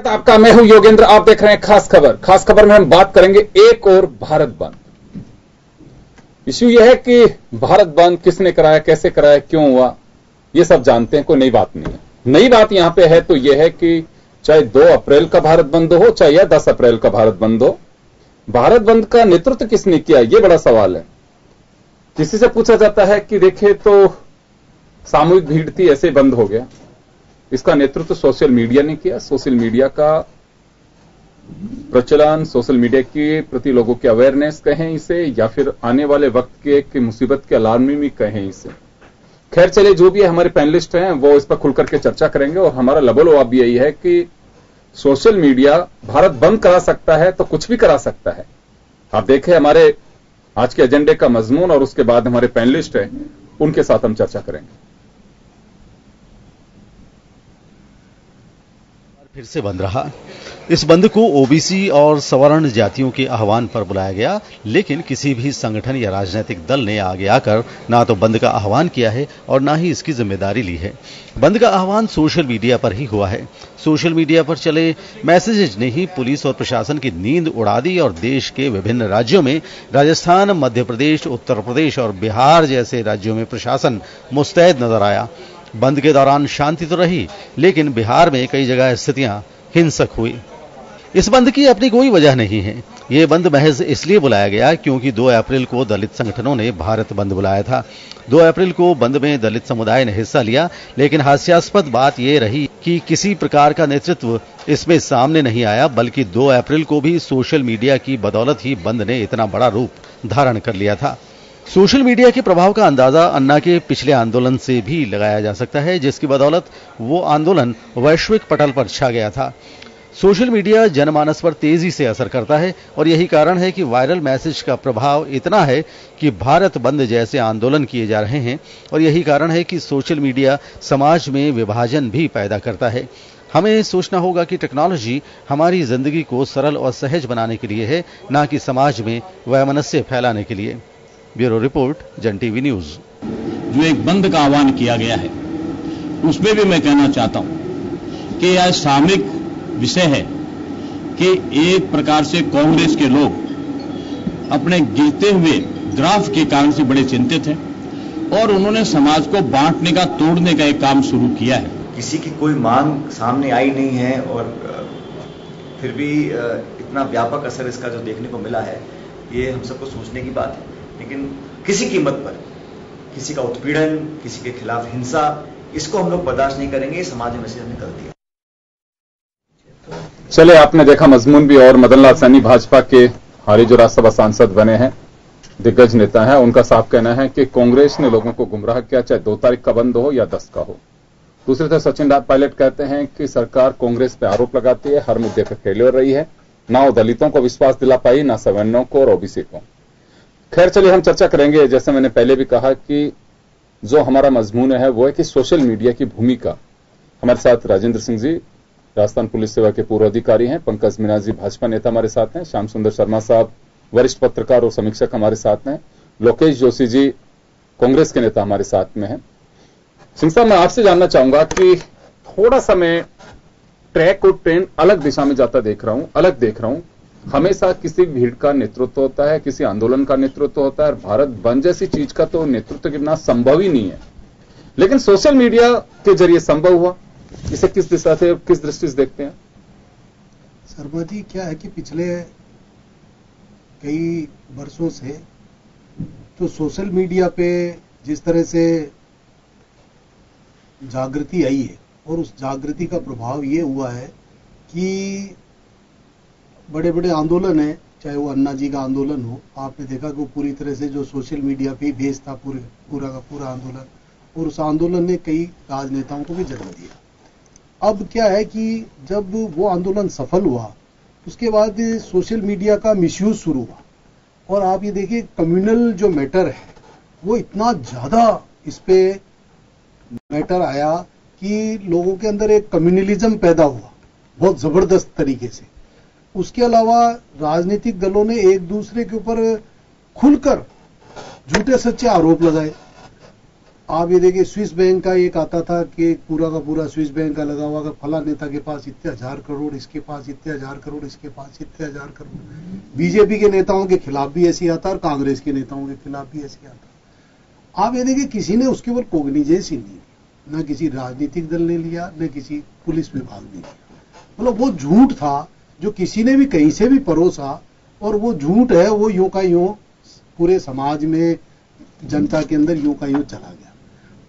आपका। मैं हूं योगेंद्र, आप देख रहे हैं खास खबर। खास खबर में हम बात करेंगे एक और भारत बंद। इश्यू यह है कि भारत बंद किसने कराया, कैसे कराया, क्यों हुआ, यह सब जानते हैं। कोई नई बात नहीं है। नई बात यहां पे है तो यह है कि चाहे 2 अप्रैल का भारत बंद हो, चाहे या 10 अप्रैल का भारत बंद हो, भारत बंद का नेतृत्व किसने किया, यह बड़ा सवाल है। किसी से पूछा जाता है कि देखिए तो सामूहिक भीड़ थी, ऐसे बंद हो गया। इसका नेतृत्व सोशल मीडिया ने किया। सोशल मीडिया का प्रचलन, सोशल मीडिया के प्रति लोगों की अवेयरनेस कहें इसे, या फिर आने वाले वक्त के मुसीबत के अलार्मिंग कहें इसे। खैर चले, जो भी है, हमारे पैनलिस्ट हैं वो इस पर खुलकर के चर्चा करेंगे। और हमारा लबोलवाब भी यही है कि सोशल मीडिया भारत बंद करा सकता है तो कुछ भी करा सकता है। आप देखें हमारे आज के एजेंडे का मजमून, और उसके बाद हमारे पैनलिस्ट हैं, उनके साथ हम चर्चा करेंगे। फिर से बंद रहा। इस बंद को ओबीसी और सवर्ण जातियों के आह्वान पर बुलाया गया, लेकिन किसी भी संगठन या राजनीतिक दल ने आगे आकर ना तो बंद का आह्वान किया है और ना ही इसकी जिम्मेदारी ली है। बंद का आह्वान सोशल मीडिया पर ही हुआ है। सोशल मीडिया पर चले मैसेजेज ने ही पुलिस और प्रशासन की नींद उड़ा दी और देश के विभिन्न राज्यों में, राजस्थान, मध्य प्रदेश, उत्तर प्रदेश और बिहार जैसे राज्यों में प्रशासन मुस्तैद नजर आया। बंद के दौरान शांति तो रही, लेकिन बिहार में कई जगह स्थितियां हिंसक हुई। इस बंद की अपनी कोई वजह नहीं है। ये बंद महज इसलिए बुलाया गया क्योंकि 2 अप्रैल को दलित संगठनों ने भारत बंद बुलाया था। 2 अप्रैल को बंद में दलित समुदाय ने हिस्सा लिया, लेकिन हास्यास्पद बात यह रही कि किसी प्रकार का नेतृत्व इसमें सामने नहीं आया, बल्कि 2 अप्रैल को भी सोशल मीडिया की बदौलत ही बंद ने इतना बड़ा रूप धारण कर लिया था। सोशल मीडिया के प्रभाव का अंदाजा अन्ना के पिछले आंदोलन से भी लगाया जा सकता है, जिसकी बदौलत वो आंदोलन वैश्विक पटल पर छा गया था। सोशल मीडिया जनमानस पर तेजी से असर करता है और यही कारण है कि वायरल मैसेज का प्रभाव इतना है कि भारत बंद जैसे आंदोलन किए जा रहे हैं। और यही कारण है कि सोशल मीडिया समाज में विभाजन भी पैदा करता है। हमें सोचना होगा कि टेक्नोलॉजी हमारी जिंदगी को सरल और सहज बनाने के लिए है, ना कि समाज में वैमनस्य फैलाने के लिए। ब्यूरो रिपोर्ट, जन टीवी न्यूज। जो एक बंद का आह्वान किया गया है, उसमें भी मैं कहना चाहता हूं कि यह सामयिक विषय है कि एक प्रकार से कांग्रेस के लोग अपने गिरते हुए ग्राफ के कारण से बड़े चिंतित हैं और उन्होंने समाज को बांटने का, तोड़ने का एक काम शुरू किया है। किसी की कोई मांग सामने आई नहीं है और फिर भी इतना व्यापक असर इसका जो देखने को मिला है, ये हम सबको सोचने की बात है। लेकिन किसी कीमत पर किसी का उत्पीड़न, किसी के खिलाफ हिंसा, इसको हम लोग बर्दाश्त नहीं करेंगे। समाज में से निकल दिया। चले, आपने देखा मजमून भी। और मदन लाल सैनी भाजपा के हाल ही जो राज्यसभा सांसद बने हैं, दिग्गज नेता हैं, उनका साफ कहना है कि कांग्रेस ने लोगों को गुमराह किया, चाहे 2 तारीख का बंद हो या 10 का हो। दूसरी तरफ सचिन पायलट कहते हैं कि सरकार कांग्रेस पे आरोप लगाती है, हर मुद्दे पर फेलियर रही है, ना वो दलितों को विश्वास दिला पाई, ना सवर्णों को और ओबीसी को। खैर चलिए, हम चर्चा करेंगे। जैसे मैंने पहले भी कहा कि जो हमारा मजमून है वो है कि सोशल मीडिया की भूमिका। हमारे साथ राजेंद्र सिंह जी, राजस्थान पुलिस सेवा के पूर्व अधिकारी हैं, पंकज मीना जी भाजपा नेता हमारे साथ हैं, श्याम सुंदर शर्मा साहब वरिष्ठ पत्रकार और समीक्षक हमारे साथ हैं, लोकेश जोशी जी कांग्रेस के नेता हमारे साथ में हैं। सिंह साहब, मैं आपसे जानना चाहूंगा कि थोड़ा सा मैं ट्रैक और ट्रेंड अलग दिशा में जाता देख रहा हूं। हमेशा किसी भीड़ का नेतृत्व होता है, किसी आंदोलन का नेतृत्व होता है, और भारत बंद जैसी चीज का तो नेतृत्व करना संभव ही नहीं है। लेकिन सोशल मीडिया के जरिए संभव हुआ। इसे किस दिशा से, किस दृष्टि से देखते हैं? शर्मा जी, क्या है कि पिछले कई वर्षों से तो सोशल मीडिया पे जिस तरह से जागृति आई है, और उस जागृति का प्रभाव ये हुआ है कि बड़े बड़े आंदोलन है, चाहे वो अन्ना जी का आंदोलन हो, आपने देखा कि वो पूरी तरह से जो सोशल मीडिया पे बेस था पूरा का पूरा आंदोलन, और उस आंदोलन ने कई राजनेताओं को भी जन्म दिया। अब क्या है कि जब वो आंदोलन सफल हुआ, उसके बाद सोशल मीडिया का मिसयूज शुरू हुआ, और आप ये देखिए कम्युनल जो मैटर है वो इतना ज्यादा इस पे मैटर आया कि लोगों के अंदर एक कम्युनलिज्म पैदा हुआ बहुत जबरदस्त तरीके से। उसके अलावा राजनीतिक दलों ने एक दूसरे के ऊपर खुलकर झूठे सच्चे आरोप लगाए, आप ये देखिए, स्विस बैंक का एक आता था कि पूरा का पूरा स्विस बैंक का लगा हुआ, फला नेता के पास इतने 1000 करोड़, इसके पास इतने 1000 करोड़, इसके पास इतने 1000 करोड़। बीजेपी के नेताओं के खिलाफ भी ऐसी आता और कांग्रेस के नेताओं के खिलाफ भी ऐसी आता। आप ये देखिए, किसी ने उसके ऊपर कोग्निजेंस ही नहीं लिया, न किसी राजनीतिक दल ने लिया, न किसी पुलिस विभाग ने लिया। मतलब वो झूठ था जो किसी ने भी कहीं से भी परोसा, और वो झूठ है वो यूं का यूं पूरे समाज में, जनता के अंदर यूं का यूं चला गया।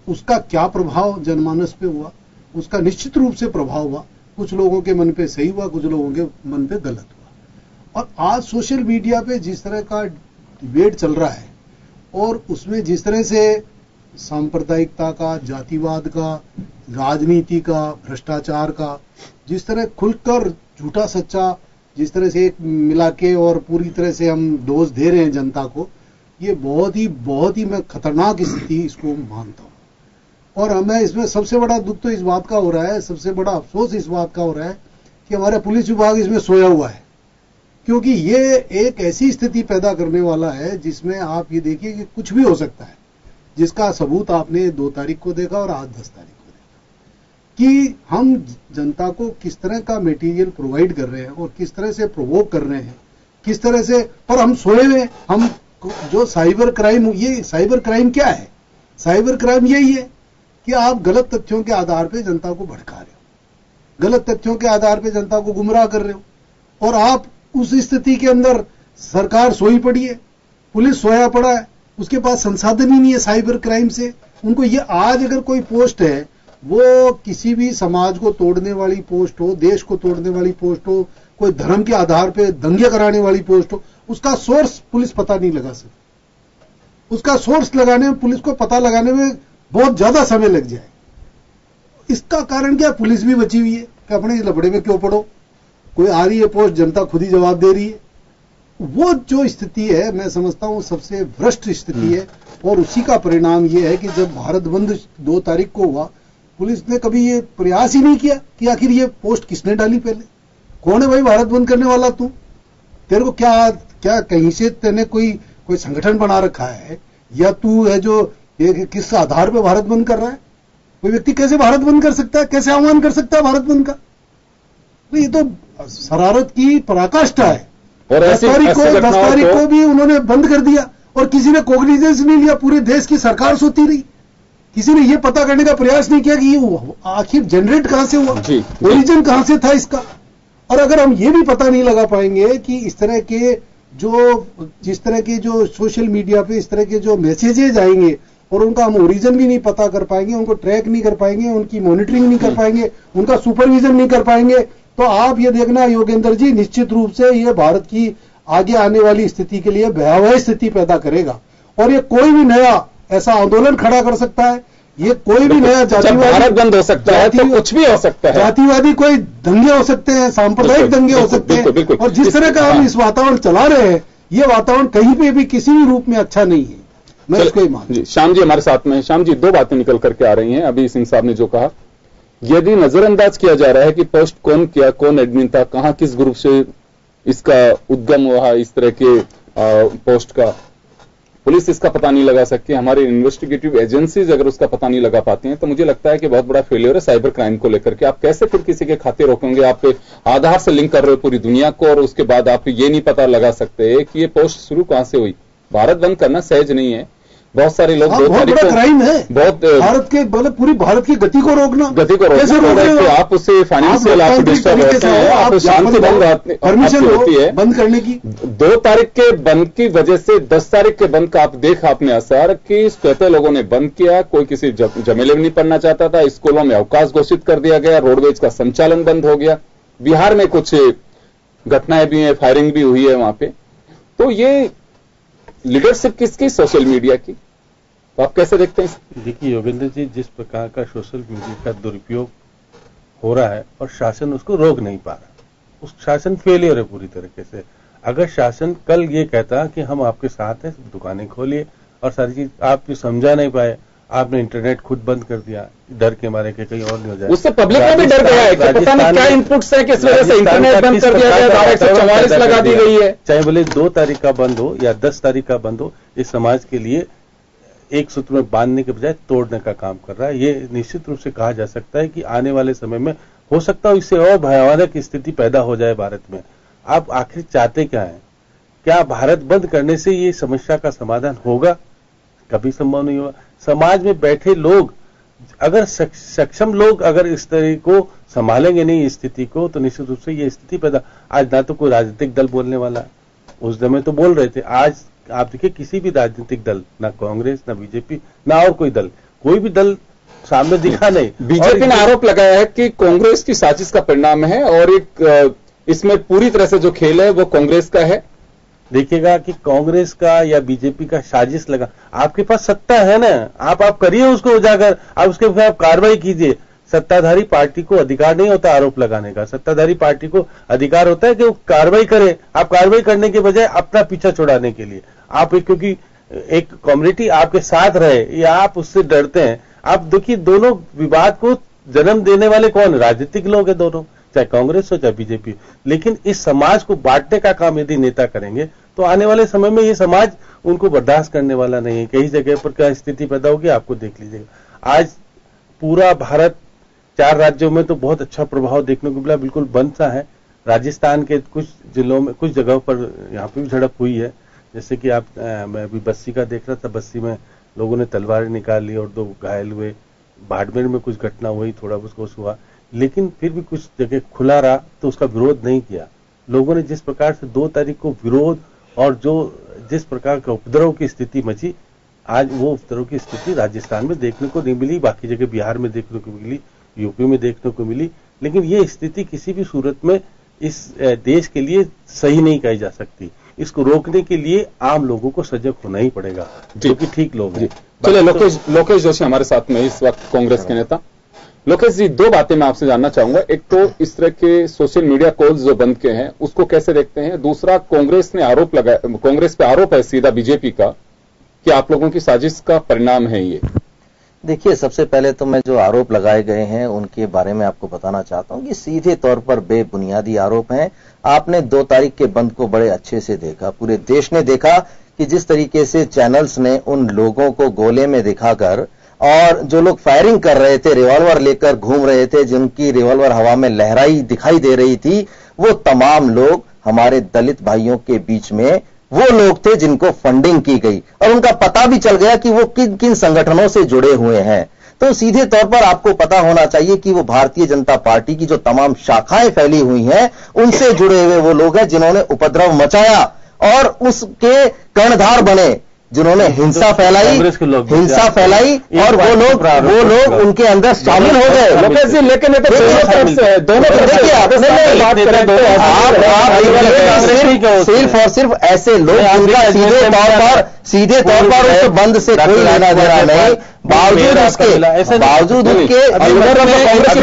उसका क्या प्रभाव जनमानस पे हुआ, उसका निश्चित रूप से प्रभाव हुआ। कुछ लोगों के मन पे सही हुआ, कुछ लोगों के मन पे गलत हुआ। और आज सोशल मीडिया पे जिस तरह का डिबेट चल रहा है, और उसमें जिस तरह से सांप्रदायिकता का, जातिवाद का, राजनीति का, भ्रष्टाचार का, जिस तरह खुलकर झूठा सच्चा जिस तरह से एक मिला के और पूरी तरह से हम डोज दे रहे हैं जनता को, ये बहुत ही मैं खतरनाक स्थिति इसको मानता हूं। और हमें इसमें सबसे बड़ा दुख तो इस बात का हो रहा है, सबसे बड़ा अफसोस इस बात का हो रहा है कि हमारा पुलिस विभाग इसमें सोया हुआ है, क्योंकि ये एक ऐसी स्थिति पैदा करने वाला है जिसमें आप ये देखिए कि कुछ भी हो सकता है, जिसका सबूत आपने 2 तारीख को देखा और आज 10 तारीख को देखा, कि हम जनता को किस तरह का मटेरियल प्रोवाइड कर रहे हैं और किस तरह से प्रोवोक कर रहे हैं, किस तरह से, पर हम सोए हुए। हम जो साइबर क्राइम, ये साइबर क्राइम क्या है? साइबर क्राइम यही है कि आप गलत तथ्यों के आधार पर जनता को भड़का रहे हो, गलत तथ्यों के आधार पर जनता को गुमराह कर रहे हो, और आप उस स्थिति के अंदर सरकार सोई पड़ी है, पुलिस सोया पड़ा है, उसके पास संसाधन ही नहीं है साइबर क्राइम से। उनको ये आज अगर कोई पोस्ट है, वो किसी भी समाज को तोड़ने वाली पोस्ट हो, देश को तोड़ने वाली पोस्ट हो, कोई धर्म के आधार पे दंगे कराने वाली पोस्ट हो, उसका सोर्स पुलिस पता नहीं लगा सकती। उसका सोर्स लगाने में, पुलिस को पता लगाने में बहुत ज्यादा समय लग जाए। इसका कारण क्या? पुलिस भी बची हुई है कि अपने लफड़े में क्यों पड़ो, कोई आ रही है पोस्ट, जनता खुद ही जवाब दे रही है। वो जो स्थिति है, मैं समझता हूं सबसे भ्रष्ट स्थिति है, और उसी का परिणाम ये है कि जब भारत बंद 2 तारीख को हुआ, पुलिस ने कभी ये प्रयास ही नहीं किया कि आखिर ये पोस्ट किसने डाली, पहले कौन है भाई भारत बंद करने वाला? तू, तेरे को क्या कहीं से तेने कोई संगठन बना रखा है, या तू है जो किस आधार पर भारत बंद कर रहा है? कोई व्यक्ति कैसे भारत बंद कर सकता है, कैसे आह्वान कर सकता है भारत बंद का? ये तो शरारत की पराकाष्ठा है। और 10 तारीख को भी उन्होंने बंद कर दिया और किसी ने कोग्निजेंस नहीं लिया, पूरे देश की सरकार सोती रही, किसी ने यह पता करने का प्रयास नहीं किया कि ये आखिर जनरेट कहां से हुआ, ओरिजिन कहां से था इसका। और अगर हम ये भी पता नहीं लगा पाएंगे कि जिस तरह के जो सोशल मीडिया पे इस तरह के जो मैसेजेज आएंगे, और उनका हम ओरिजिन भी नहीं पता कर पाएंगे, उनको ट्रैक नहीं कर पाएंगे, उनकी मॉनिटरिंग नहीं कर पाएंगे, उनका सुपरविजन नहीं कर पाएंगे, तो आप ये देखना योगेंद्र जी, निश्चित रूप से ये भारत की आगे आने वाली स्थिति के लिए भयावह स्थिति पैदा करेगा। और ये कोई भी नया ऐसा आंदोलन खड़ा कर सकता है, ये कोई भी नया जातिवादी, भारत बंद हो सकता है तो कुछ भी हो सकता है, जातिवादी कोई दंगे हो सकते हैं, सांप्रदायिक दंगे हो सकते हैं। और जिस तरह का हम इस वातावरण चला रहे हैं, ये वातावरण कहीं पे भी किसी भी रूप में अच्छा नहीं है, मैं इसको ही मानता हूं। श्याम जी हमारे साथ में हैं। श्याम जी, 2 बातें निकल करके आ रही हैं। अभी सिंह साहब ने जो कहा, यदि नजरअंदाज किया जा रहा है कि पोस्ट कौन किया, कौन एडमिन था, कहां किस ग्रुप से इसका उद्गम हुआ, इस तरह के पोस्ट का, पुलिस इसका पता नहीं लगा सकती, हमारी इन्वेस्टिगेटिव एजेंसीज अगर उसका पता नहीं लगा पाती हैं, तो मुझे लगता है कि बहुत बड़ा फेलियर है साइबर क्राइम को लेकर के। आप कैसे फिर किसी के खाते रोकेंगे? आप आधार से लिंक कर रहे हो पूरी दुनिया को, और उसके बाद आप ये नहीं पता लगा सकते कि ये पोस्ट शुरू कहां से हुई। भारत बंद करना सहज नहीं है। बहुत सारे लोग बहुत बड़ा क्राइम है, बहुत भारत के मतलब पूरी भारत की गति को रोकना कैसे रोक रहे हो आप? उससे फाइनेंशियल आप डिस्टर्ब होते हैं, आप शांति भंग परमिशन होती है बंद करने की। 2 तारीख के बंद की वजह से 10 तारीख के बंद का आप देखा आपने असर कि कहते लोगों ने बंद किया, कोई किसी जमेले में नहीं पढ़ना चाहता था, स्कूलों में अवकाश घोषित कर दिया गया, रोडवेज का संचालन बंद हो गया, बिहार में कुछ घटनाएं भी हैं, फायरिंग भी हुई है वहां पे। तो ये लीडरशिप किसकी? सोशल मीडिया की। तो आप कैसे देखते हैं? देखिए योगेंद्र जी, जिस प्रकार का सोशल मीडिया का दुरुपयोग हो रहा है और शासन उसको रोक नहीं पा रहा, उस शासन फेलियर है पूरी तरीके से। अगर शासन कल ये कहता कि हम आपके साथ हैं, दुकानें खोलिए और सारी चीज, आप ये समझा नहीं पाए, आपने इंटरनेट खुद बंद कर दिया डर के मारे के कहीं और नहीं हो जाए। उससे पब्लिक में भी डर गया है कि पता नहीं क्या इनपुट्स है, किस वजह से इंटरनेट बंद कर दिया गया, 144 लगा दी गई है। चाहे बोले 2 तारीख का बंद हो या 10 तारीख का बंद हो, इस समाज के लिए एक सूत्र में बांधने के बजाय तोड़ने का काम कर रहा है। ये निश्चित रूप से कहा जा सकता है कि आने वाले समय में हो सकता है इससे और भयावह स्थिति पैदा हो जाए भारत में। आप आखिर चाहते क्या है? क्या भारत बंद करने से ये समस्या का समाधान होगा? कभी संभव नहीं होगा। समाज में बैठे लोग अगर सक्षम लोग अगर इस तरह को संभालेंगे नहीं इस स्थिति को, तो निश्चित रूप से ये स्थिति पैदा। आज ना तो कोई राजनीतिक दल बोलने वाला, उस समय तो बोल रहे थे, आज आप देखिए किसी भी राजनीतिक दल, ना कांग्रेस ना बीजेपी ना और कोई दल, कोई भी दल सामने दिखा नहीं। बीजेपी ने आरोप लगाया है कि कांग्रेस की साजिश का परिणाम है और एक इसमें पूरी तरह से जो खेल है वो कांग्रेस का है। देखिएगा कि कांग्रेस का या बीजेपी का साजिश लगा, आपके पास सत्ता है ना, आप करिए उसको उजागर, आप उसके खिलाफ कार्रवाई कीजिए। सत्ताधारी पार्टी को अधिकार नहीं होता आरोप लगाने का, सत्ताधारी पार्टी को अधिकार होता है कि वो कार्रवाई करे। आप कार्रवाई करने के बजाय अपना पीछा छुड़ाने के लिए आप क्योंकि एक कम्युनिटी आपके साथ रहे या आप उससे डरते हैं। आप देखिए दोनों विवाद को जन्म देने वाले कौन? राजनीतिक लोग हैं दोनों, चाहे कांग्रेस हो चाहे बीजेपी। लेकिन इस समाज को बांटने का काम यदि नेता करेंगे तो आने वाले समय में ये समाज उनको बर्दाश्त करने वाला नहीं है। कई जगह पर क्या स्थिति पैदा होगी आपको देख लीजिएगा। आज पूरा भारत 4 राज्यों में तो बहुत अच्छा प्रभाव देखने को मिला, बिल्कुल बंद सा है। राजस्थान के कुछ जिलों में कुछ जगहों पर यहाँ पे भी झड़प हुई है, जैसे कि मैं अभी बस्सी का देख रहा था, बस्सी में लोगों ने तलवारें निकाल ली और 2 घायल हुए। बाड़मेर में कुछ घटना हुई, थोड़ा बहुत हुआ, लेकिन फिर भी कुछ जगह खुला रहा तो उसका विरोध नहीं किया लोगों ने। जिस प्रकार से 2 तारीख को विरोध और जिस प्रकार का उपद्रव की स्थिति मची, आज वो उपद्रव की स्थिति राजस्थान में देखने को नहीं मिली, बाकी जगह बिहार में देखने को मिली, यूपी में देखने को मिली। लेकिन ये स्थिति किसी भी सूरत में इस देश के लिए सही नहीं कही जा सकती। इसको रोकने के लिए आम लोगों को सजग होना ही पड़ेगा, जो कि ठीक लोग हैं। चलिए लोकेश जोशी हमारे साथ में इस वक्त कांग्रेस के नेता। लोकेश जी, 2 बातें मैं आपसे जानना चाहूंगा। एक तो इस तरह के सोशल मीडिया कॉल्स जो बंद के हैं उसको कैसे देखते हैं? दूसरा, कांग्रेस ने आरोप लगाया, कांग्रेस पे आरोप है सीधा बीजेपी का कि आप लोगों की साजिश का परिणाम है ये। देखिए, सबसे पहले तो मैं जो आरोप लगाए गए हैं उनके बारे में आपको बताना चाहता हूं कि सीधे तौर पर बेबुनियादी आरोप हैं। आपने 2 तारीख के बंद को बड़े अच्छे से देखा, पूरे देश ने देखा कि जिस तरीके से चैनल्स ने उन लोगों को गोले में दिखाकर, और जो लोग फायरिंग कर रहे थे, रिवॉल्वर लेकर घूम रहे थे, जिनकी रिवॉल्वर हवा में लहराई दिखाई दे रही थी, वो तमाम लोग हमारे दलित भाइयों के बीच में वो लोग थे जिनको फंडिंग की गई और उनका पता भी चल गया कि वो किन किन संगठनों से जुड़े हुए हैं। तो सीधे तौर पर आपको पता होना चाहिए कि वो भारतीय जनता पार्टी की जो तमाम शाखाएं फैली हुई हैं उनसे जुड़े हुए वो लोग हैं जिन्होंने उपद्रव मचाया और उसके कर्णधार बने, जिन्होंने हिंसा फैलाई और वो लोग उनके अंदर शामिल हो गए। लोकेश जी, लेकिन ये तो दोनों देखिए, आप सिर्फ और सिर्फ ऐसे लोग जिनका सीधे तौर पर उस बंद से कोई लेना देना नहीं, बावजूद उसके कांग्रेस पर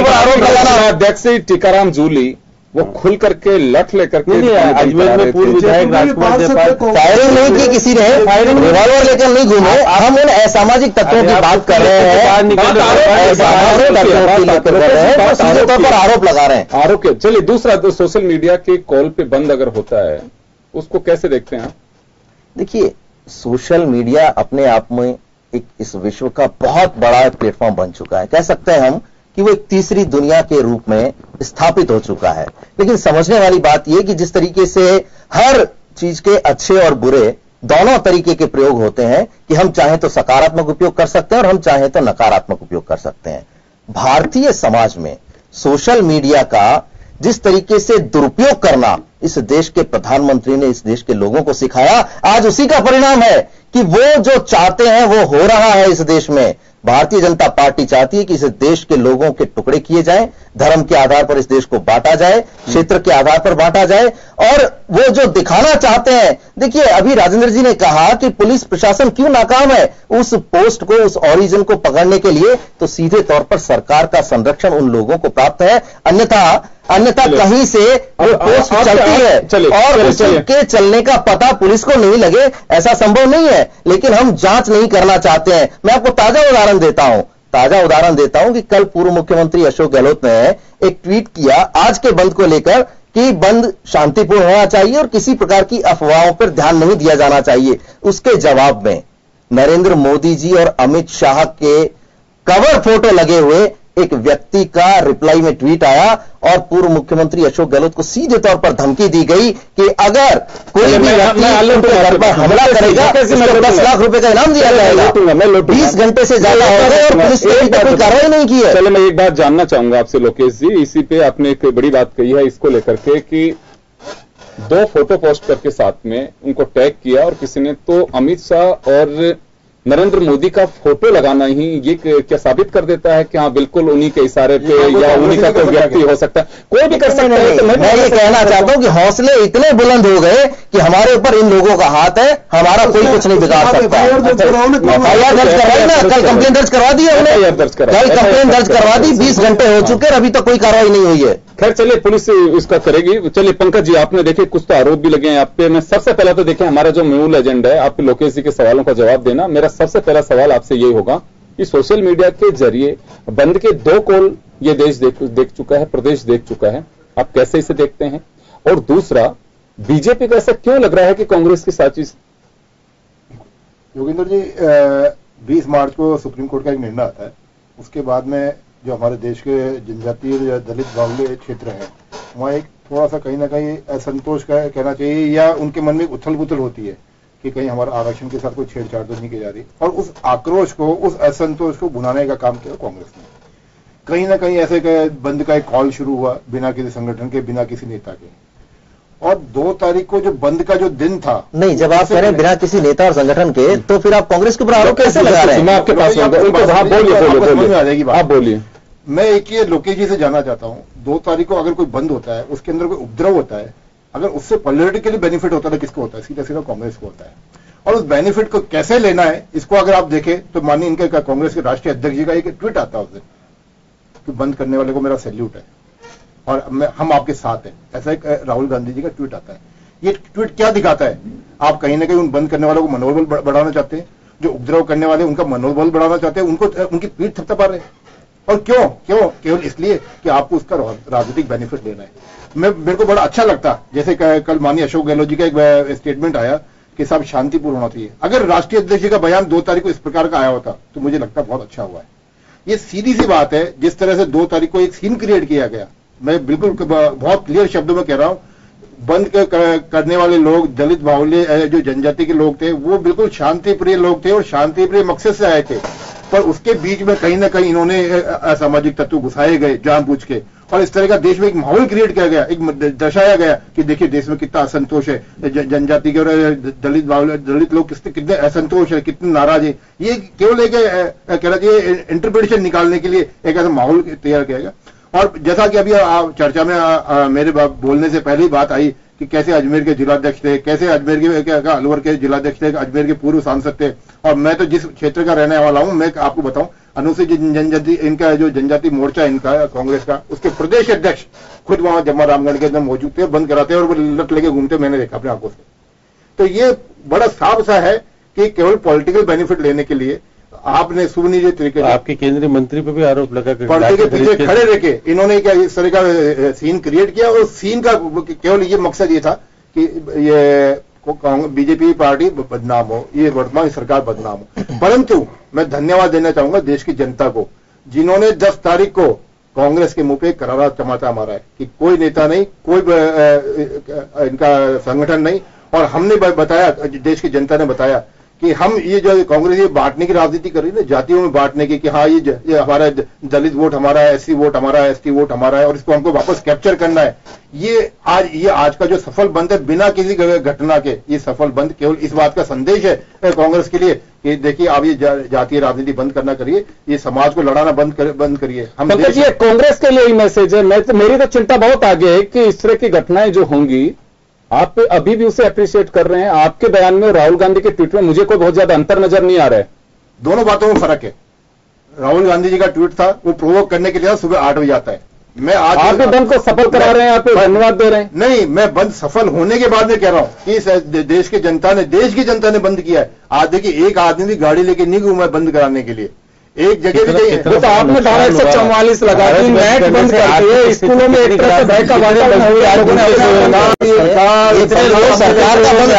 आरोप लगाना। अध्यक्ष टीकाराम जूली वो खुल करके लठ लेकर के अजमेर में पूर्व विधायक राजकुमार जयपाल फायरिंग नहीं की किसी ने, रिवॉल्वर लेकर नहीं घूमे। हम उन असामाजिक तत्वों की बात कर रहे हैं, सीधे तौर पर आरोप लगा रहे हैं। आरोप। चलिए, दूसरा तो सोशल मीडिया के कॉल पे बंद अगर होता है उसको कैसे देखते हैं? देखिए, सोशल मीडिया अपने आप में एक इस विश्व का बहुत बड़ा प्लेटफॉर्म बन चुका है। कह सकते हैं हम कि वो एक तीसरी दुनिया के रूप में स्थापित हो चुका है। लेकिन समझने वाली बात यह कि जिस तरीके से हर चीज के अच्छे और बुरे दोनों तरीके के प्रयोग होते हैं कि हम चाहें तो सकारात्मक उपयोग कर सकते हैं और हम चाहें तो नकारात्मक उपयोग कर सकते हैं। भारतीय समाज में सोशल मीडिया का जिस तरीके से दुरुपयोग करना इस देश के प्रधानमंत्री ने इस देश के लोगों को सिखाया, आज उसी का परिणाम है कि वो जो चाहते हैं वो हो रहा है इस देश में। भारतीय जनता पार्टी चाहती है कि इस देश के लोगों के टुकड़े किए जाएं, धर्म के आधार पर इस देश को बांटा जाए, क्षेत्र के आधार पर बांटा जाए, और वो जो दिखाना चाहते हैं। देखिए, अभी राजेंद्र जी ने कहा कि पुलिस प्रशासन क्यों नाकाम है उस पोस्ट को, उस ओरिजिन को पकड़ने के लिए, तो सीधे तौर पर सरकार का संरक्षण उन लोगों को प्राप्त है। अन्यथा कहीं से वो पोस्ट चलती है और उसके चलने का पता पुलिस को नहीं लगे, ऐसा संभव नहीं है। लेकिन हम जांच नहीं करना चाहते हैं। मैं आपको ताजा उदाहरण देता हूं कि कल पूर्व मुख्यमंत्री अशोक गहलोत ने एक ट्वीट किया आज के बंद को लेकर कि बंद शांतिपूर्ण होना चाहिए और किसी प्रकार की अफवाहों पर ध्यान नहीं दिया जाना चाहिए। उसके जवाब में नरेंद्र मोदी जी और अमित शाह के कवर फोटो लगे हुए एक व्यक्ति का रिप्लाई में ट्वीट आया और पूर्व मुख्यमंत्री अशोक गहलोत को सीधे तौर पर धमकी दी गई कि अगर कोई भी व्यक्ति उनके घर पर हमला करेगा तो 10 लाख रुपए का इनाम दिया जाएगा। 20 घंटे से ज्यादा हो गए और पुलिस ने कोई कार्रवाई नहीं की है। चलो मैं एक बात जानना चाहूंगा आपसे लोकेश जी, इसी पे आपने एक बड़ी बात कही है इसको लेकर के कि 2 फोटो पोस्ट करके साथ में उनको टैग किया और किसी ने तो अमित शाह और नरेंद्र मोदी का फोटो लगाना ही ये क्या साबित कर देता है कि हाँ बिल्कुल उन्हीं के इशारे पे या उन्हीं का कोई व्यक्ति हो सकता है, कोई भी कर सकता है। तो मैं ये कहना चाहता हूं कि हौसले इतने बुलंद हो गए कि हमारे ऊपर इन लोगों का हाथ है, हमारा कोई कुछ नहीं बिगाड़ सकता। एफआईआर दर्ज करवाई ना, कल कंप्लेन दर्ज करवा दी है उन्हें, कल कंप्लेन दर्ज करवा दी, 20 घंटे हो चुके और अभी तक कोई कार्रवाई नहीं हुई है। खैर चलिए पुलिस इसका करेगी। चलिए पंकज जी, आपने देखे कुछ तो आरोप भी लगे हैं आप पे। मैं सबसे पहले तो देखें हमारा जो मूल एजेंडा है आप लोकेश जी के सवालों का जवाब देना। मेरा सबसे पहला सवाल आपसे यही होगा कि सोशल मीडिया के जरिए बंद के 2 कॉल ये देश देख चुका है, प्रदेश देख चुका है, आप कैसे इसे देखते हैं? और दूसरा, बीजेपी को ऐसा क्यों लग रहा है कि कांग्रेस की साजिश? योगेंद्र जी, 20 मार्च को सुप्रीम कोर्ट का एक निर्णय आता है, उसके बाद में जो हमारे देश के जनजातीय या दलित बाहुल्य क्षेत्र है वहाँ एक थोड़ा सा कहीं ना कहीं असंतोष का कहना चाहिए या उनके मन में उथल पुथल होती है कि कहीं हमारा आरक्षण के साथ कोई छेड़छाड़ तो नहीं की जा रही, और उस आक्रोश को, उस असंतोष को भुनाने का काम किया कांग्रेस ने। कहीं ना कहीं ऐसे बंद का एक कॉल शुरू हुआ बिना किसी संगठन के, बिना किसी नेता के, और 2 तारीख को जो बंद का जो दिन था। नहीं, जब आप कह रहे हैं बिना किसी नेता और संगठन के, तो फिर आप कांग्रेस के ऊपर आरोप कैसे लगा रहे हैं? मैं आपके पास आप बोलिए। मैं एक ये लोकेश जी से जानना चाहता हूं, 2 तारीख को अगर कोई बंद होता है, उसके अंदर कोई उपद्रव होता है, अगर उससे पॉलिटिकली बेनिफिट होता है तो किसको होता है? सीधा सीधा कांग्रेस को होता है। और उस बेनिफिट को कैसे लेना है, इसको अगर आप देखें तो माननीय इनके कांग्रेस के राष्ट्रीय अध्यक्ष जी का एक ट्वीट आता है उस दिन कि बंद करने वाले को मेरा सैल्यूट है और हम आपके साथ हैं, ऐसा एक राहुल गांधी जी का ट्वीट आता है। ये ट्वीट क्या दिखाता है? आप कहीं ना कहीं उन बंद करने वालों को मनोबल बढ़ाना चाहते हैं, जो उपद्रव करने वाले उनका मनोबल बढ़ाना चाहते हैं, उनको उनकी पीठ थपथपा रहे हैं। और क्यों? केवल इसलिए कि आपको उसका राजनीतिक बेनिफिट लेना है। मेरे को बड़ा अच्छा लगता जैसे कल माननीय अशोक गहलोत जी का एक स्टेटमेंट आया कि सब शांतिपूर्ण होना चाहिए। अगर राष्ट्रीय अध्यक्ष जी का बयान 2 तारीख को इस प्रकार का आया होता तो मुझे लगता बहुत अच्छा हुआ है। ये सीधी सी बात है, जिस तरह से 2 तारीख को एक सीन क्रिएट किया गया, मैं बिल्कुल बहुत क्लियर शब्दों में कह रहा हूं, बंद करने वाले लोग, दलित बाहुल्य जो जनजाति के लोग थे, वो बिल्कुल शांतिप्रिय लोग थे और शांतिप्रिय मकसद से आए थे, पर उसके बीच में कहीं ना कहीं इन्होंने असामाजिक तत्व घुसाए गए जानबूझ के, और इस तरह का देश में एक माहौल क्रिएट किया गया, एक दर्शाया गया कि देखिए देश में कितना असंतोष है, जनजाति के और दलित लोग कितने असंतोष है, कितने नाराज है। ये केवल एक कहना चाहिए इंटरप्रिटेशन निकालने के लिए एक ऐसा माहौल तैयार किया गया। और जैसा कि अभी चर्चा में मेरे बोलने से पहले ही बात आई कि कैसे अजमेर के जिलाध्यक्ष थे, कैसे अजमेर के अलवर के जिलाध्यक्ष थे, अजमेर के पूर्व सांसद थे, और मैं तो जिस क्षेत्र का रहने वाला हूं, मैं आपको बताऊं, अनुसूचित जनजाति इनका जो जनजाति मोर्चा इनका कांग्रेस का, उसके प्रदेश अध्यक्ष खुद वहां जम्मा रामगढ़ के अंदर मौजूद थे, बंद कराते और वो लट लेके घूमते, मैंने देखा अपने आंखों से। तो ये बड़ा साफ सा है कि केवल पॉलिटिकल बेनिफिट लेने के लिए आपने सुनिश्चित तरीके से आपके केंद्रीय मंत्री पर भी आरोप लगा पर्दे के पीछे खड़े रखे इन्होंने क्या इस तरह का सीन क्रिएट किया, और सीन का केवल ये मकसद ये था कि ये बीजेपी पार्टी बदनाम हो, ये वर्तमान सरकार बदनाम हो। परंतु मैं धन्यवाद देना चाहूंगा देश की जनता को, जिन्होंने 10 तारीख को कांग्रेस के मुंह पे करारा टमाटा मारा है कि कोई नेता नहीं, कोई इनका संगठन नहीं, और हमने बताया, देश की जनता ने बताया कि हम ये जो कांग्रेस ये बांटने की राजनीति कर रही है ना, जातियों में बांटने की, कि हाँ ये हमारा दलित वोट हमारा है, एससी वोट हमारा है, एसटी वोट हमारा है, और इसको हमको वापस कैप्चर करना है। ये आज का जो सफल बंद है बिना किसी घटना के, ये सफल बंद केवल इस बात का संदेश है कांग्रेस के लिए कि देखिए आप ये जातीय राजनीति बंद करना करिए, ये समाज को लड़ाना बंद करिए। हम ये कांग्रेस के लिए ही मैसेज है। मेरी तो चिंता बहुत आगे है कि इस तरह की घटनाएं जो होंगी, आप अभी भी उसे अप्रिशिएट कर रहे हैं। आपके बयान में राहुल गांधी के ट्वीट में मुझे कोई बहुत ज्यादा अंतर नजर नहीं आ रहा है। दोनों बातों में फर्क है। राहुल गांधी जी का ट्वीट था, वो प्रोवोक करने के लिए सुबह 8 बजे आता है। मैं आज आप भी बंद को सफल करा रहे हैं, आप धन्यवाद दे रहे हैं। नहीं, मैं बंद सफल होने के बाद में कह रहा हूं कि देश की जनता ने बंद किया है। आज देखिए एक आदमी भी गाड़ी लेके नहीं घूमा बंद कराने के लिए, एक जगह भी नहीं है। वो तो आपने धारा 144 लगा दी, नेट बंद कर दिए, स्कूलों में एक तरह से भय का वातावरण हो गया, लोगों ने सरकार का बंद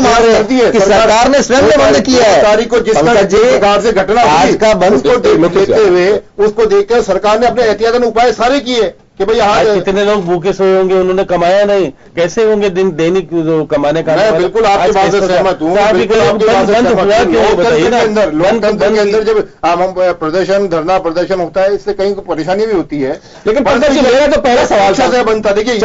मार रहे हैं कि सरकार ने स्वयं ने बंद किया है। तारीख को जिस प्रकार से घटना आज का बंद उसको देखकर सरकार ने अपने एहतियातन उपाय सारे किए कि भाई आज कितने लोग भूखे सोए होंगे, उन्होंने कमाया नहीं, कैसे होंगे दिन दैनिक दैनिक का। मैं बिल्कुल आपकी बात से सहमत हूँ। लोकतंत्र के अंदर जब हम प्रदर्शन धरना प्रदर्शन होता है, इससे कहीं परेशानी भी होती है। लेकिन पंकज जी, मेरा तो पहला सवाल से बनता, देखिए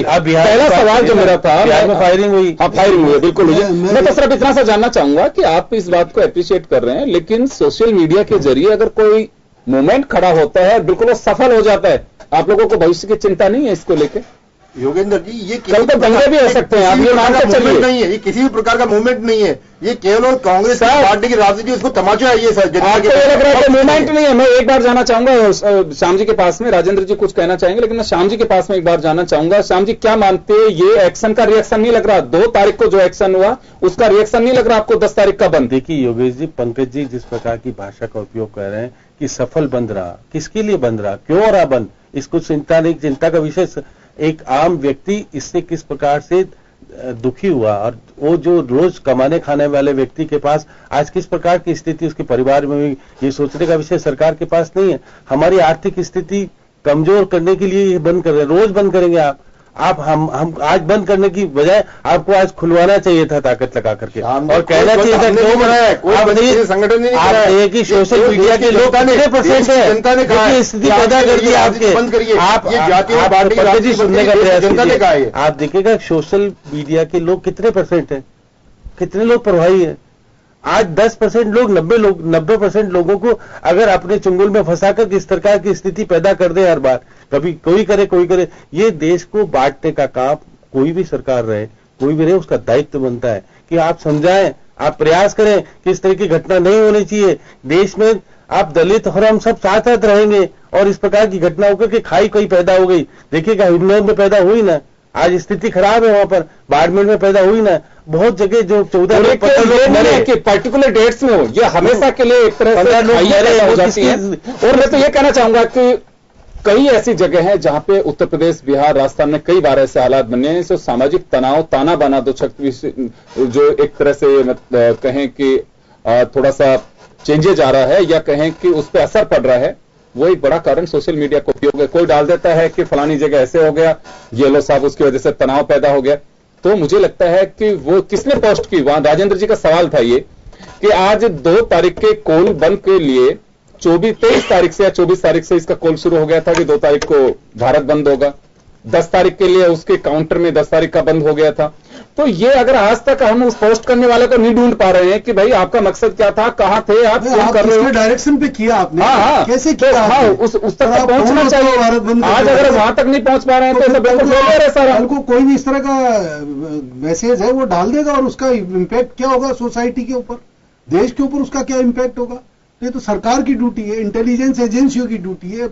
पहला सवाल जो मेरा था, फायरिंग हुई, फायरिंग हुई, बिल्कुल हुई। मैं तो सिर्फ इतना सा जानना चाहूंगा कि आप इस बात को अप्रिशिएट कर रहे हैं, लेकिन सोशल मीडिया के जरिए अगर कोई मूवमेंट खड़ा होता है, बिल्कुल वो सफल हो जाता है, आप लोगों को भविष्य की चिंता नहीं है इसको लेके? योगेंद्र जी, ये कल तो दंगे भी हो सकते हैं, आप ये मानकर चलिए। नहीं है, ये किसी भी प्रकार का मूवमेंट नहीं है, ये केवल कांग्रेस पार्टी की राजनीति, उसको तमाचा है ये सर। आपको ये लग रहा है कि मूवमेंट नहीं है? मैं एक बार जाना चाहूंगा श्याम जी के पास में, राजेंद्र जी कुछ कहना चाहेंगे, लेकिन मैं श्याम जी के पास में एक बार जाना चाहूंगा। श्याम जी, क्या मानते हैं, ये एक्शन का रिएक्शन नहीं लग रहा? 2 तारीख को जो एक्शन हुआ उसका रिएक्शन नहीं लग रहा आपको 10 तारीख का बंद? देखिए योगेश जी, पंकज जी जिस प्रकार की भाषा का उपयोग कर रहे हैं कि सफल बंद रहा, किसके लिए बंद रहा, क्यों रहा बंद, इसको चिंता नहीं, चिंता का विषय एक आम व्यक्ति इससे किस प्रकार से दुखी हुआ, और वो जो रोज कमाने खाने वाले व्यक्ति के पास आज किस प्रकार की स्थिति उसके परिवार में हुई, ये सोचने का विषय सरकार के पास नहीं है। हमारी आर्थिक स्थिति कमजोर करने के लिए ये बंद कर रहे हैं, रोज बंद करेंगे आप हम आज बंद करने की बजाय आपको आज खुलवाना चाहिए था ताकत लगा करके, और कहना चाहिए था क्यों बनाया। आप संगठन नहीं आप कि सोशल मीडिया के लोग कितने परसेंट है, जनता ने कहा स्थिति पैदा कर दी आपके, बंद करिए, आप सुनने का प्रयास, आप देखिएगा सोशल मीडिया के लोग कितने परसेंट है, कितने लोग प्रभावी है। आज 10% लोग 90% लोगों को अगर अपने चुंगल में फंसाकर इस प्रकार की स्थिति पैदा कर दे हर बार, कभी कोई करे, ये देश को बांटने का काम कोई भी सरकार रहे, कोई भी रहे, उसका दायित्व बनता है कि आप समझाएं, आप प्रयास करें कि इस तरह की घटना नहीं होनी चाहिए देश में। आप दलित और हम सब साथ साथ रहेंगे, और इस प्रकार की घटना होकर के खाई कोई पैदा हो गई, देखिएगा हिंडौन में पैदा हुई ना, आज स्थिति खराब है वहां पर, बाड़मेर में पैदा हुई ना, बहुत जगह जो 14 पर्टिकुलर डेट्स में हो, ये हमेशा के लिए एक तरह से हो जाती है। और मैं तो ये कहना चाहूंगा कि कई ऐसी जगह हैं जहां पे उत्तर प्रदेश, बिहार, राजस्थान में कई बार ऐसे हालात बने हैं, जो सामाजिक तनाव, ताना बाना दो शक्ति जो एक तरह से कहें कि थोड़ा सा चेंजेज आ रहा है, या कहें कि उस पर असर पड़ रहा है, वो एक बड़ा कारण सोशल मीडिया का उपयोग है। कोई डाल देता है कि फलानी जगह ऐसे हो गया, ये लो साहब, उसकी वजह से तनाव पैदा हो गया। तो मुझे लगता है कि वो किसने पोस्ट की, वहां राजेंद्र जी का सवाल था ये कि आज 2 तारीख के कोल बंद के लिए 23 तारीख से या 24 तारीख से इसका कोल शुरू हो गया था कि 2 तारीख को भारत बंद होगा, 10 तारीख के लिए उसके काउंटर में 10 तारीख का बंद हो गया था। तो ये अगर आज तक हम उस पोस्ट करने वाले को नहीं ढूंढ पा रहे हैं कि भाई आपका मकसद क्या था, कहां थे आप, क्यों कर रहे हो, डायरेक्शन पे किया आपने, हाँ, कैसे किया, हाँ, उस तक पहुंचना चाहिए। आज अगर वहां तक नहीं पहुंच पा रहे हैं तो बिल्कुल फेलियर है सर। कल को कोई भी इस तरह का मैसेज है वो डाल देगा, और उसका इम्पैक्ट क्या होगा सोसाइटी के ऊपर, देश के ऊपर उसका क्या इम्पैक्ट होगा। ये तो सरकार की ड्यूटी है, इंटेलिजेंस एजेंसियों की ड्यूटी है,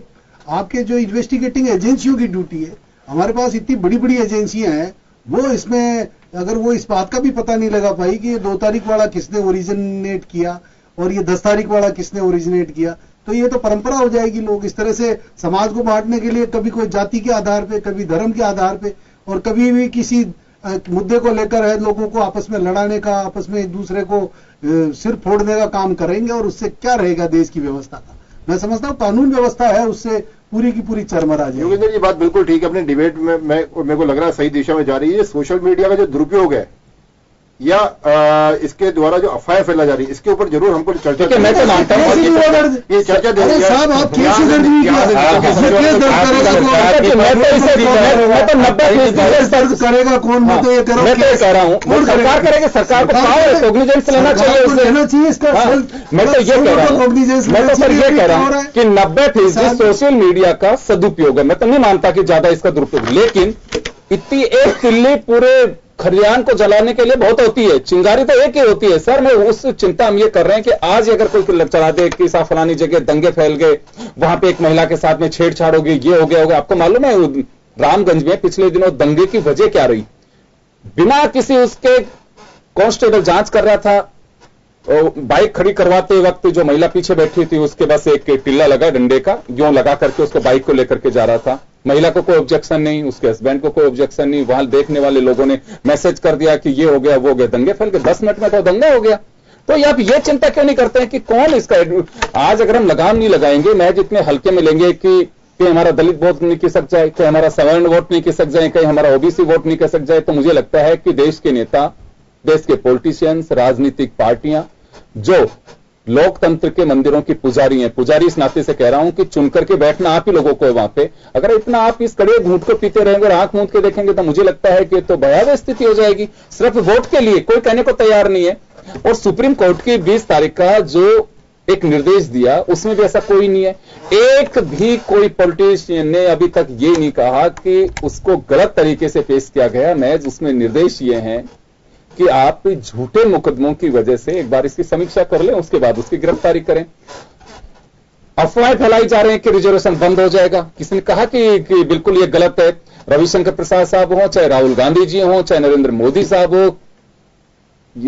आपके जो इन्वेस्टिगेटिंग एजेंसियों की ड्यूटी है। हमारे पास इतनी बड़ी बड़ी एजेंसियां हैं, वो इसमें अगर वो इस बात का भी पता नहीं लगा पाई कि ये 2 तारीख वाला किसने ओरिजिनेट किया और ये 10 तारीख वाला किसने ओरिजिनेट किया, तो ये तो परंपरा हो जाएगी। लोग इस तरह से समाज को बांटने के लिए कभी कोई जाति के आधार पे, कभी धर्म के आधार पे, और कभी भी किसी मुद्दे को लेकर है लोगों को आपस में लड़ाने का, आपस में एक दूसरे को सिर फोड़ने का काम करेंगे, और उससे क्या रहेगा देश की व्यवस्था का। मैं समझता हूं कानून व्यवस्था है उससे पूरी की पूरी चरमरा जाएगी। योगेंद्र ये बात बिल्कुल ठीक है, अपने डिबेट में मेरे को लग रहा है सही दिशा में जा रही है। सोशल मीडिया का जो दुरुपयोग है या इसके द्वारा जो अफवाहें फैला जा रही है, इसके ऊपर जरूर हमको चर्चा करनी है। मैं तो मानता हूं ये चर्चा साहब आप केस दर्ज करेगा कौन, मैं तो ये कह रहा हूं सरकार करेगी, सरकार को कॉग्निजेंस लेना चाहिए, लेना चाहिए इसका। मैं तो ये कह रहा हूं, मैं तो सर ये कह रहा हूं कि 90% सोशल मीडिया का सदुपयोग है। मैं तो नहीं मानता कि ज्यादा इसका दुरुपयोग, लेकिन इतनी एक तिल्ली पूरे खरियान को जलाने के लिए बहुत होती है, चिंगारी तो एक ही होती है सर। मैं उस चिंता हम ये कर रहे हैं कि आज अगर कोई चला दे कि साहब फलानी जगह दंगे फैल गए, वहां पे एक महिला के साथ में छेड़छाड़ होगी, ये हो गया होगा। आपको मालूम है रामगंज में पिछले दिनों दंगे की वजह क्या रही? बिना किसी उसके कांस्टेबल जांच कर रहा था, बाइक खड़ी करवाते वक्त जो महिला पीछे बैठी थी उसके बस एक टिल्ला लगा डंडे का, यूं लगा करके उसको बाइक को लेकर के जा रहा था। महिला को कोई ऑब्जेक्शन नहीं, उसके हस्बैंड को कोई ऑब्जेक्शन नहीं। वहां देखने वाले लोगों ने मैसेज कर दिया कि ये हो गया वो हो गया, दंगे फैल गए। 10 मिनट में तो दंगा हो गया। तो आप ये चिंता क्यों नहीं करते हैं कि कौन इसका, आज अगर हम लगाम नहीं लगाएंगे, मैच इतने हल्के में लेंगे कि हमारा दलित वोट नहीं खिसक जाए, कि हमारा सवर्ण वोट नहीं खिसक जाए, कहीं हमारा ओबीसी वोट नहीं खिसक जाए, तो मुझे लगता है कि देश के नेता, देश के पॉलिटिशियंस, राजनीतिक पार्टियां जो लोकतंत्र के मंदिरों की पुजारी हैं, पुजारी इस नाते से कह रहा हूं कि चुन करके बैठना आप ही लोगों को है वहां पे, अगर इतना आप इस कड़े घूंट को पीते रहेंगे और आंख मूंद के देखेंगे तो मुझे लगता है कि तो भयावह स्थिति हो जाएगी। सिर्फ वोट के लिए कोई कहने को तैयार नहीं है। और सुप्रीम कोर्ट की 20 तारीख का जो एक निर्देश दिया उसमें भी ऐसा कोई नहीं है। एक भी कोई पॉलिटिशियन ने अभी तक ये नहीं कहा कि उसको गलत तरीके से पेश किया गया। मैच उसमें निर्देश ये हैं कि आप झूठे मुकदमों की वजह से एक बार इसकी समीक्षा कर लें, उसके बाद उसकी गिरफ्तारी करें। अफवाहें फैलाई जा रहे हैं कि रिजर्वेशन बंद हो जाएगा। किसी ने कहा कि बिल्कुल ये गलत है। रविशंकर प्रसाद साहब हो, चाहे राहुल गांधी जी हो, चाहे नरेंद्र मोदी साहब हो,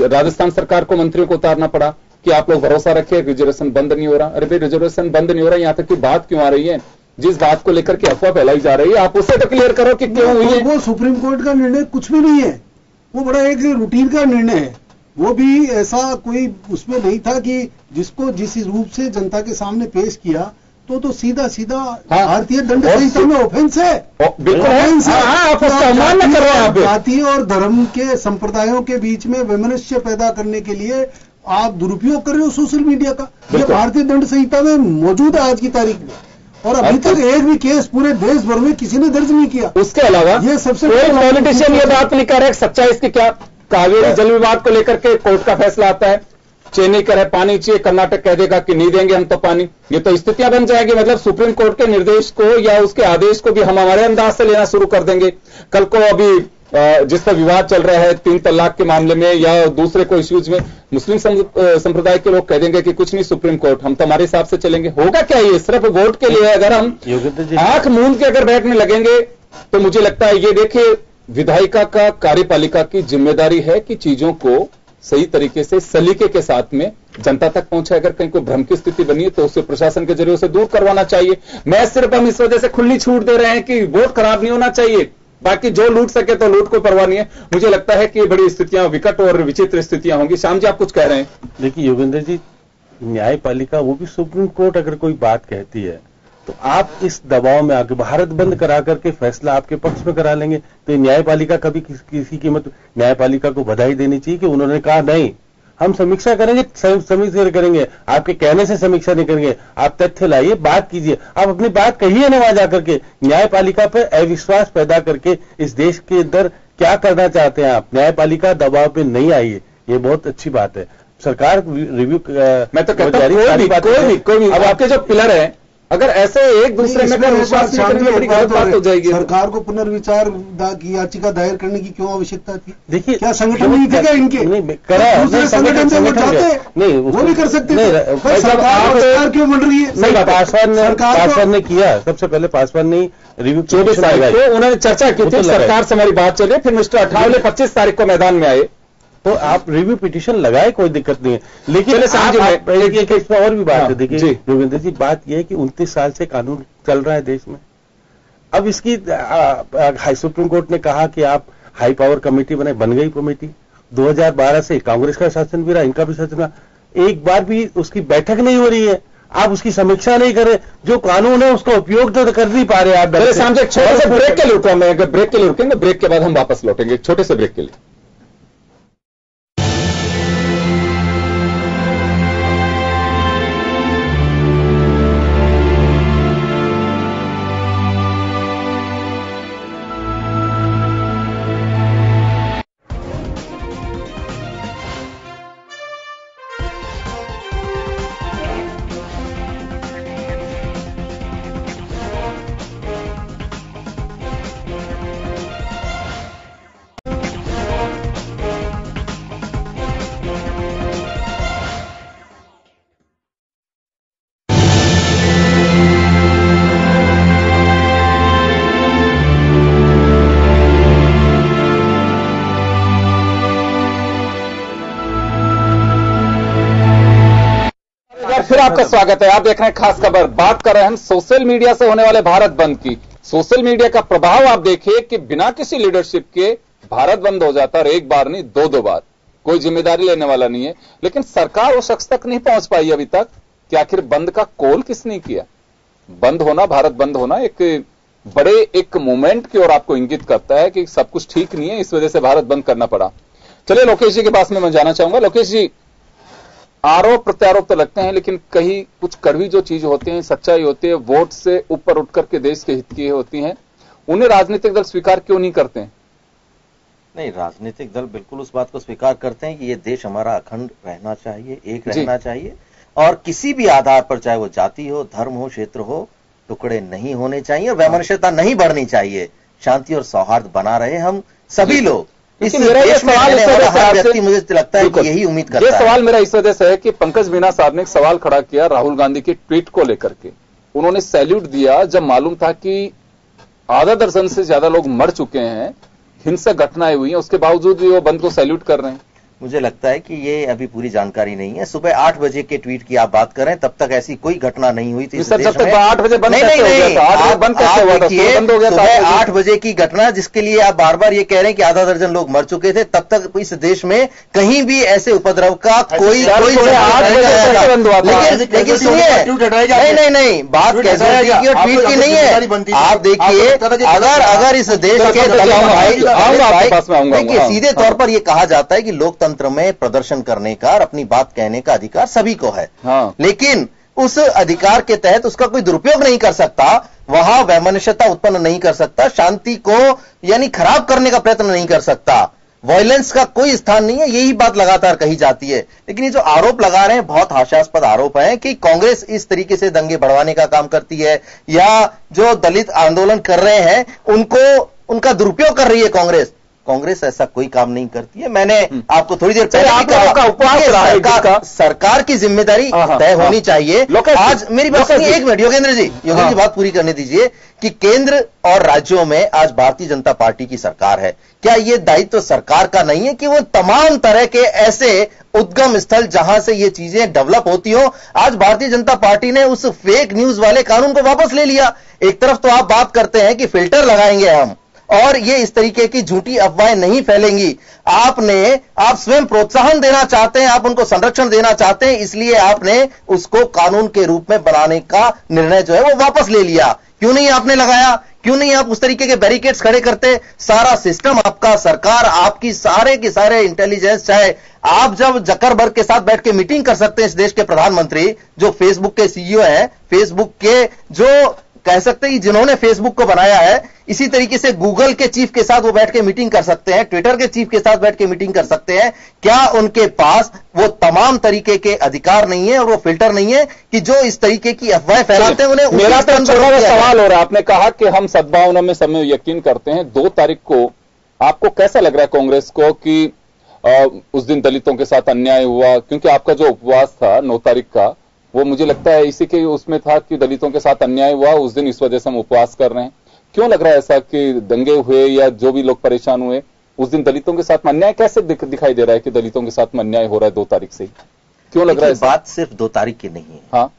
राजस्थान सरकार को मंत्रियों को उतारना पड़ा कि आप लोग भरोसा रखें, रिजर्वेशन बंद नहीं हो रहा। अरे भाई, रिजर्वेशन बंद नहीं हो रहा, यहां तक की बात क्यों आ रही है? जिस बात को लेकर के अफवाह फैलाई जा रही है आप उसे तो क्लियर करो कि क्यों हुई है। वो सुप्रीम कोर्ट का निर्णय कुछ भी नहीं है, वो बड़ा एक रूटीन का निर्णय है। वो भी ऐसा कोई उसमें नहीं था कि जिसको जिस रूप से जनता के सामने पेश किया तो सीधा सीधा भारतीय दंड संहिता में ऑफेंस है। बिल्कुल जाति और धर्म के संप्रदायों के बीच में वैमनस्य पैदा करने के लिए आप दुरुपयोग कर रहे हो सोशल मीडिया का। ये भारतीय दंड संहिता में मौजूद है आज की तारीख में, और अभी तक एक भी केस पूरे देश भर में किसी ने दर्ज नहीं किया। उसके अलावा ये सबसे कोई पॉलिटिशियन ये बात नहीं कर रहे, सच्चाई इसकी क्या? कावेरी जल विवाद को लेकर के कोर्ट का फैसला आता है, चेन्नई कह रहे पानी चाहिए, कर्नाटक कह देगा कि नहीं देंगे हम तो पानी। ये तो स्थितियां बन जाएगी। मतलब सुप्रीम कोर्ट के निर्देश को या उसके आदेश को भी हम हमारे अंदाज से लेना शुरू कर देंगे। कल को अभी जिस पर विवाद चल रहा है 3 तलाक के मामले में या दूसरे कोई इश्यूज में, मुस्लिम संप्रदाय के लोग कह देंगे कि कुछ नहीं सुप्रीम कोर्ट, हम तो हमारे हिसाब से चलेंगे। होगा क्या? ये सिर्फ वोट के लिए अगर हम आंख मूंद के अगर बैठने लगेंगे तो मुझे लगता है, ये देखिए, विधायिका का, कार्यपालिका की जिम्मेदारी है कि चीजों को सही तरीके से सलीके के साथ में जनता तक पहुंचे। अगर कहीं कोई भ्रम की स्थिति बनी है तो उसे प्रशासन के जरिए उसे दूर करवाना चाहिए। मैं सिर्फ हम इस वजह से खुली छूट दे रहे हैं कि वोट खराब नहीं होना चाहिए, बाकी जो लूट सके तो लूट, कोई परवाह नहीं है। मुझे लगता है कि बड़ी स्थितियां, विकट और विचित्र स्थितियां होंगी। श्याम जी, आप कुछ कह रहे हैं? देखिए योगेंद्र जी, न्यायपालिका, वो भी सुप्रीम कोर्ट अगर कोई बात कहती है तो आप इस दबाव में आके भारत बंद करा करके फैसला आपके पक्ष में करा लेंगे तो न्यायपालिका कभी किसी कीमत, न्यायपालिका को बधाई देनी चाहिए कि उन्होंने कहा नहीं, हम समीक्षा करेंगे, समीक्षा करेंगे, आपके कहने से समीक्षा नहीं करेंगे, आप तथ्य लाइए, बात कीजिए, आप अपनी बात कहिए ना वहां जाकर के। न्यायपालिका पर अविश्वास पैदा करके इस देश के अंदर क्या करना चाहते हैं आप? न्यायपालिका दबाव पे नहीं आई है, ये बहुत अच्छी बात है। सरकार रिव्यू, मैं तो कहता हूं कोई भी अब आपके जो पिलर है, अगर ऐसे एक दूसरे में विश्वास बड़ी गलत बात हो जाएगी। सरकार को पुनर्विचार की याचिका दायर करने की क्यों आवश्यकता थी? देखिए, क्या संगठन नहीं थे क्या इनके? दूसरे संगठन से वो चाहते नहीं, वो भी कर सकते थे। सरकार क्यों बन रही है? पासवान ने किया, सबसे पहले पासवान ने रिव्यू 24 तारीख को उन्होंने चर्चा की थी, सरकार से हमारी बात चली, फिर मिस्टर अठावले 25 तारीख को मैदान में आए, तो आप रिव्यू पिटीशन लगाए, कोई दिक्कत नहीं है। लेकिन इसमें और भी बात है। देखिए योगेंद्र जी, बात यह है कि 29 साल से कानून चल रहा है देश में। अब इसकी हाई सुप्रीम कोर्ट ने कहा कि आप हाई पावर कमेटी बनाए, बन गई कमेटी। 2012 से कांग्रेस का शासन भी रहा, इनका भी शासन रहा, एक बार भी उसकी बैठक नहीं हो रही है। आप उसकी समीक्षा नहीं कर रहे, जो कानून है उसका उपयोग तो कर नहीं पा रहे आप। सामने एक छोटे से ब्रेक के लिए रुका, मैं ब्रेक के लिए रुकेंगे, ब्रेक के बाद हम वापस लौटेंगे एक छोटे से ब्रेक के लिए। फिर आपका स्वागत है। आप देख रहे हैं खास खबर। बात कर रहे हैं हम सोशल मीडिया से होने वाले भारत बंद की। सोशल मीडिया का प्रभाव आप देखिए कि बिना किसी लीडरशिप के भारत बंद हो जाता है, और एक बार नहीं, दो बार। कोई जिम्मेदारी लेने वाला नहीं है, लेकिन सरकार उस शख्स तक नहीं पहुंच पाई अभी तक कि आखिर बंद का कॉल किसने किया। बंद होना, भारत बंद होना एक बड़े एक मूवमेंट की ओर आपको इंगित करता है कि सब कुछ ठीक नहीं है, इस वजह से भारत बंद करना पड़ा। चलिए लोकेश जी के पास में मैं जाना चाहूंगा। लोकेश जी, आरोप प्रत्यारोप तो लगते हैं, लेकिन कहीं कुछ कड़वी जो चीज होती है, सच्चाई होती है, वोट से ऊपर उठ करके देश के हित की होती हैं, उन्हें राजनीतिक दल स्वीकार क्यों नहीं करते हैं? नहीं, राजनीतिक दल बिल्कुल उस बात को स्वीकार करते हैं कि ये देश हमारा अखंड रहना चाहिए, एक रहना चाहिए, और किसी भी आधार पर, चाहे वो जाति हो, धर्म हो, क्षेत्र हो, टुकड़े नहीं होने चाहिए, वैमनस्यता नहीं बढ़नी चाहिए, शांति और सौहार्द बना रहे हम सभी लोग। मेरा ये सवाल व्यक्ति मुझे लगता है कि यही उम्मीद करता है। ये सवाल मेरा इस वजह से है कि पंकज मीना साहब ने एक सवाल खड़ा किया राहुल गांधी के ट्वीट को लेकर के। उन्होंने सैल्यूट दिया जब मालूम था कि आधा दर्जन से ज्यादा लोग मर चुके हैं, हिंसक घटनाएं हुई हैं, उसके बावजूद भी वो बंद को सैल्यूट कर रहे हैं। मुझे लगता है कि ये अभी पूरी जानकारी नहीं है। सुबह 8 बजे के ट्वीट की आप बात करें, तब तक ऐसी कोई घटना नहीं हुई थी। सर, जब तक 8 बजे बंद कैसे हो गया था? 8 बजे बंद कैसे हुआ था? बंद हो गया था। सुबह 8 बजे की घटना, जिसके लिए आप बार बार ये कह रहे हैं कि आधा दर्जन लोग मर चुके थे, तब तक इस देश में कहीं भी ऐसे उपद्रव का कोई लेकिन सुनिए, नहीं, बात कैजुअलिटी की और ट्वीट की नहीं है। आप देखिए, अगर इस देश के देखिए, सीधे तौर पर यह कहा जाता है कि लोकतंत्र में प्रदर्शन करने का और अपनी बात कहने का अधिकार सभी को है, लेकिन उस अधिकार के तहत उसका कोई दुरुपयोग नहीं कर सकता, वहां वैमनस्यता उत्पन्न नहीं कर सकता, शांति को यानी खराब करने का प्रयत्न नहीं कर सकता, वायलेंस का कोई स्थान नहीं है। यही बात लगातार कही जाती है। लेकिन ये जो आरोप लगा रहे हैं, बहुत हास्यास्पद आरोप है कि कांग्रेस इस तरीके से दंगे बढ़वाने का काम करती है, या जो दलित आंदोलन कर रहे हैं उनका दुरुपयोग कर रही है कांग्रेस ऐसा कोई काम नहीं करती है। मैंने आपको थोड़ी देर पहले कहा, सरकार की जिम्मेदारी तय होनी चाहिए। आज मेरी बात सुनिए, एक मिनट योगेंद्र जी बात पूरी करने दीजिए कि केंद्र और राज्यों में आज भारतीय जनता पार्टी की सरकार है। क्या यह दायित्व सरकार का नहीं है कि वो तमाम तरह के ऐसे उद्गम स्थल जहां से ये चीजें डेवलप होती हो? आज भारतीय जनता पार्टी ने उस फेक न्यूज वाले कानून को वापस ले लिया। एक तरफ तो आप बात करते हैं कि फिल्टर लगाएंगे हम, और ये इस तरीके की झूठी अफवाहें नहीं फैलेंगी। आप स्वयं प्रोत्साहन देना चाहते हैं, आप उनको संरक्षण देना चाहते हैं, इसलिए आपने उसको कानून के रूप में बनाने का निर्णय जो है वो वापस ले लिया। क्यों नहीं आपने लगाया? क्यों नहीं आप उस तरीके के बैरिकेड्स खड़े करते? सारा सिस्टम आपका, सरकार आपकी, सारे के सारे इंटेलिजेंस, चाहे आप जब जकरबर्ग के साथ बैठ के मीटिंग कर सकते हैं, इस देश के प्रधानमंत्री जो फेसबुक के सीईओ हैं, फेसबुक के जो कह सकते हैं जिन्होंने फेसबुक को बनाया है, इसी तरीके से गूगल के चीफ के साथ वो बैठ के मीटिंग कर सकते हैं, ट्विटर के चीफ के साथ बैठ के मीटिंग कर सकते हैं। क्या उनके पास वो तमाम तरीके के अधिकार नहीं है और वो फिल्टर नहीं है कि जो इस तरीके की अफवाहें फैलाते हैं उन्हें? मेरा तो सवाल हो रहा है, आपने कहा कि हम सद्भावना में सब में यकीन करते हैं। 2 तारीख को आपको कैसा लग रहा है कांग्रेस को कि उस दिन दलितों के साथ अन्याय हुआ? क्योंकि आपका जो उपवास था 9 तारीख का, वो मुझे लगता है इसी के उसमें था कि दलितों के साथ अन्याय हुआ उस दिन, इस वजह से हम उपवास कर रहे हैं। क्यों लग रहा है ऐसा कि दंगे हुए या जो भी लोग परेशान हुए उस दिन दलितों के साथ अन्याय कैसे दिखाई दे रहा है कि दलितों के साथ अन्याय हो रहा है 2 तारीख से? क्यों लग रहा है? बात सिर्फ 2 तारीख की नहीं है। हाँ,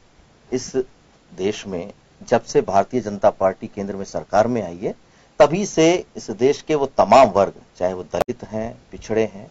इस देश में जब से भारतीय जनता पार्टी केंद्र में सरकार में आई है, तभी से इस देश के वो तमाम वर्ग, चाहे वो दलित हैं, पिछड़े हैं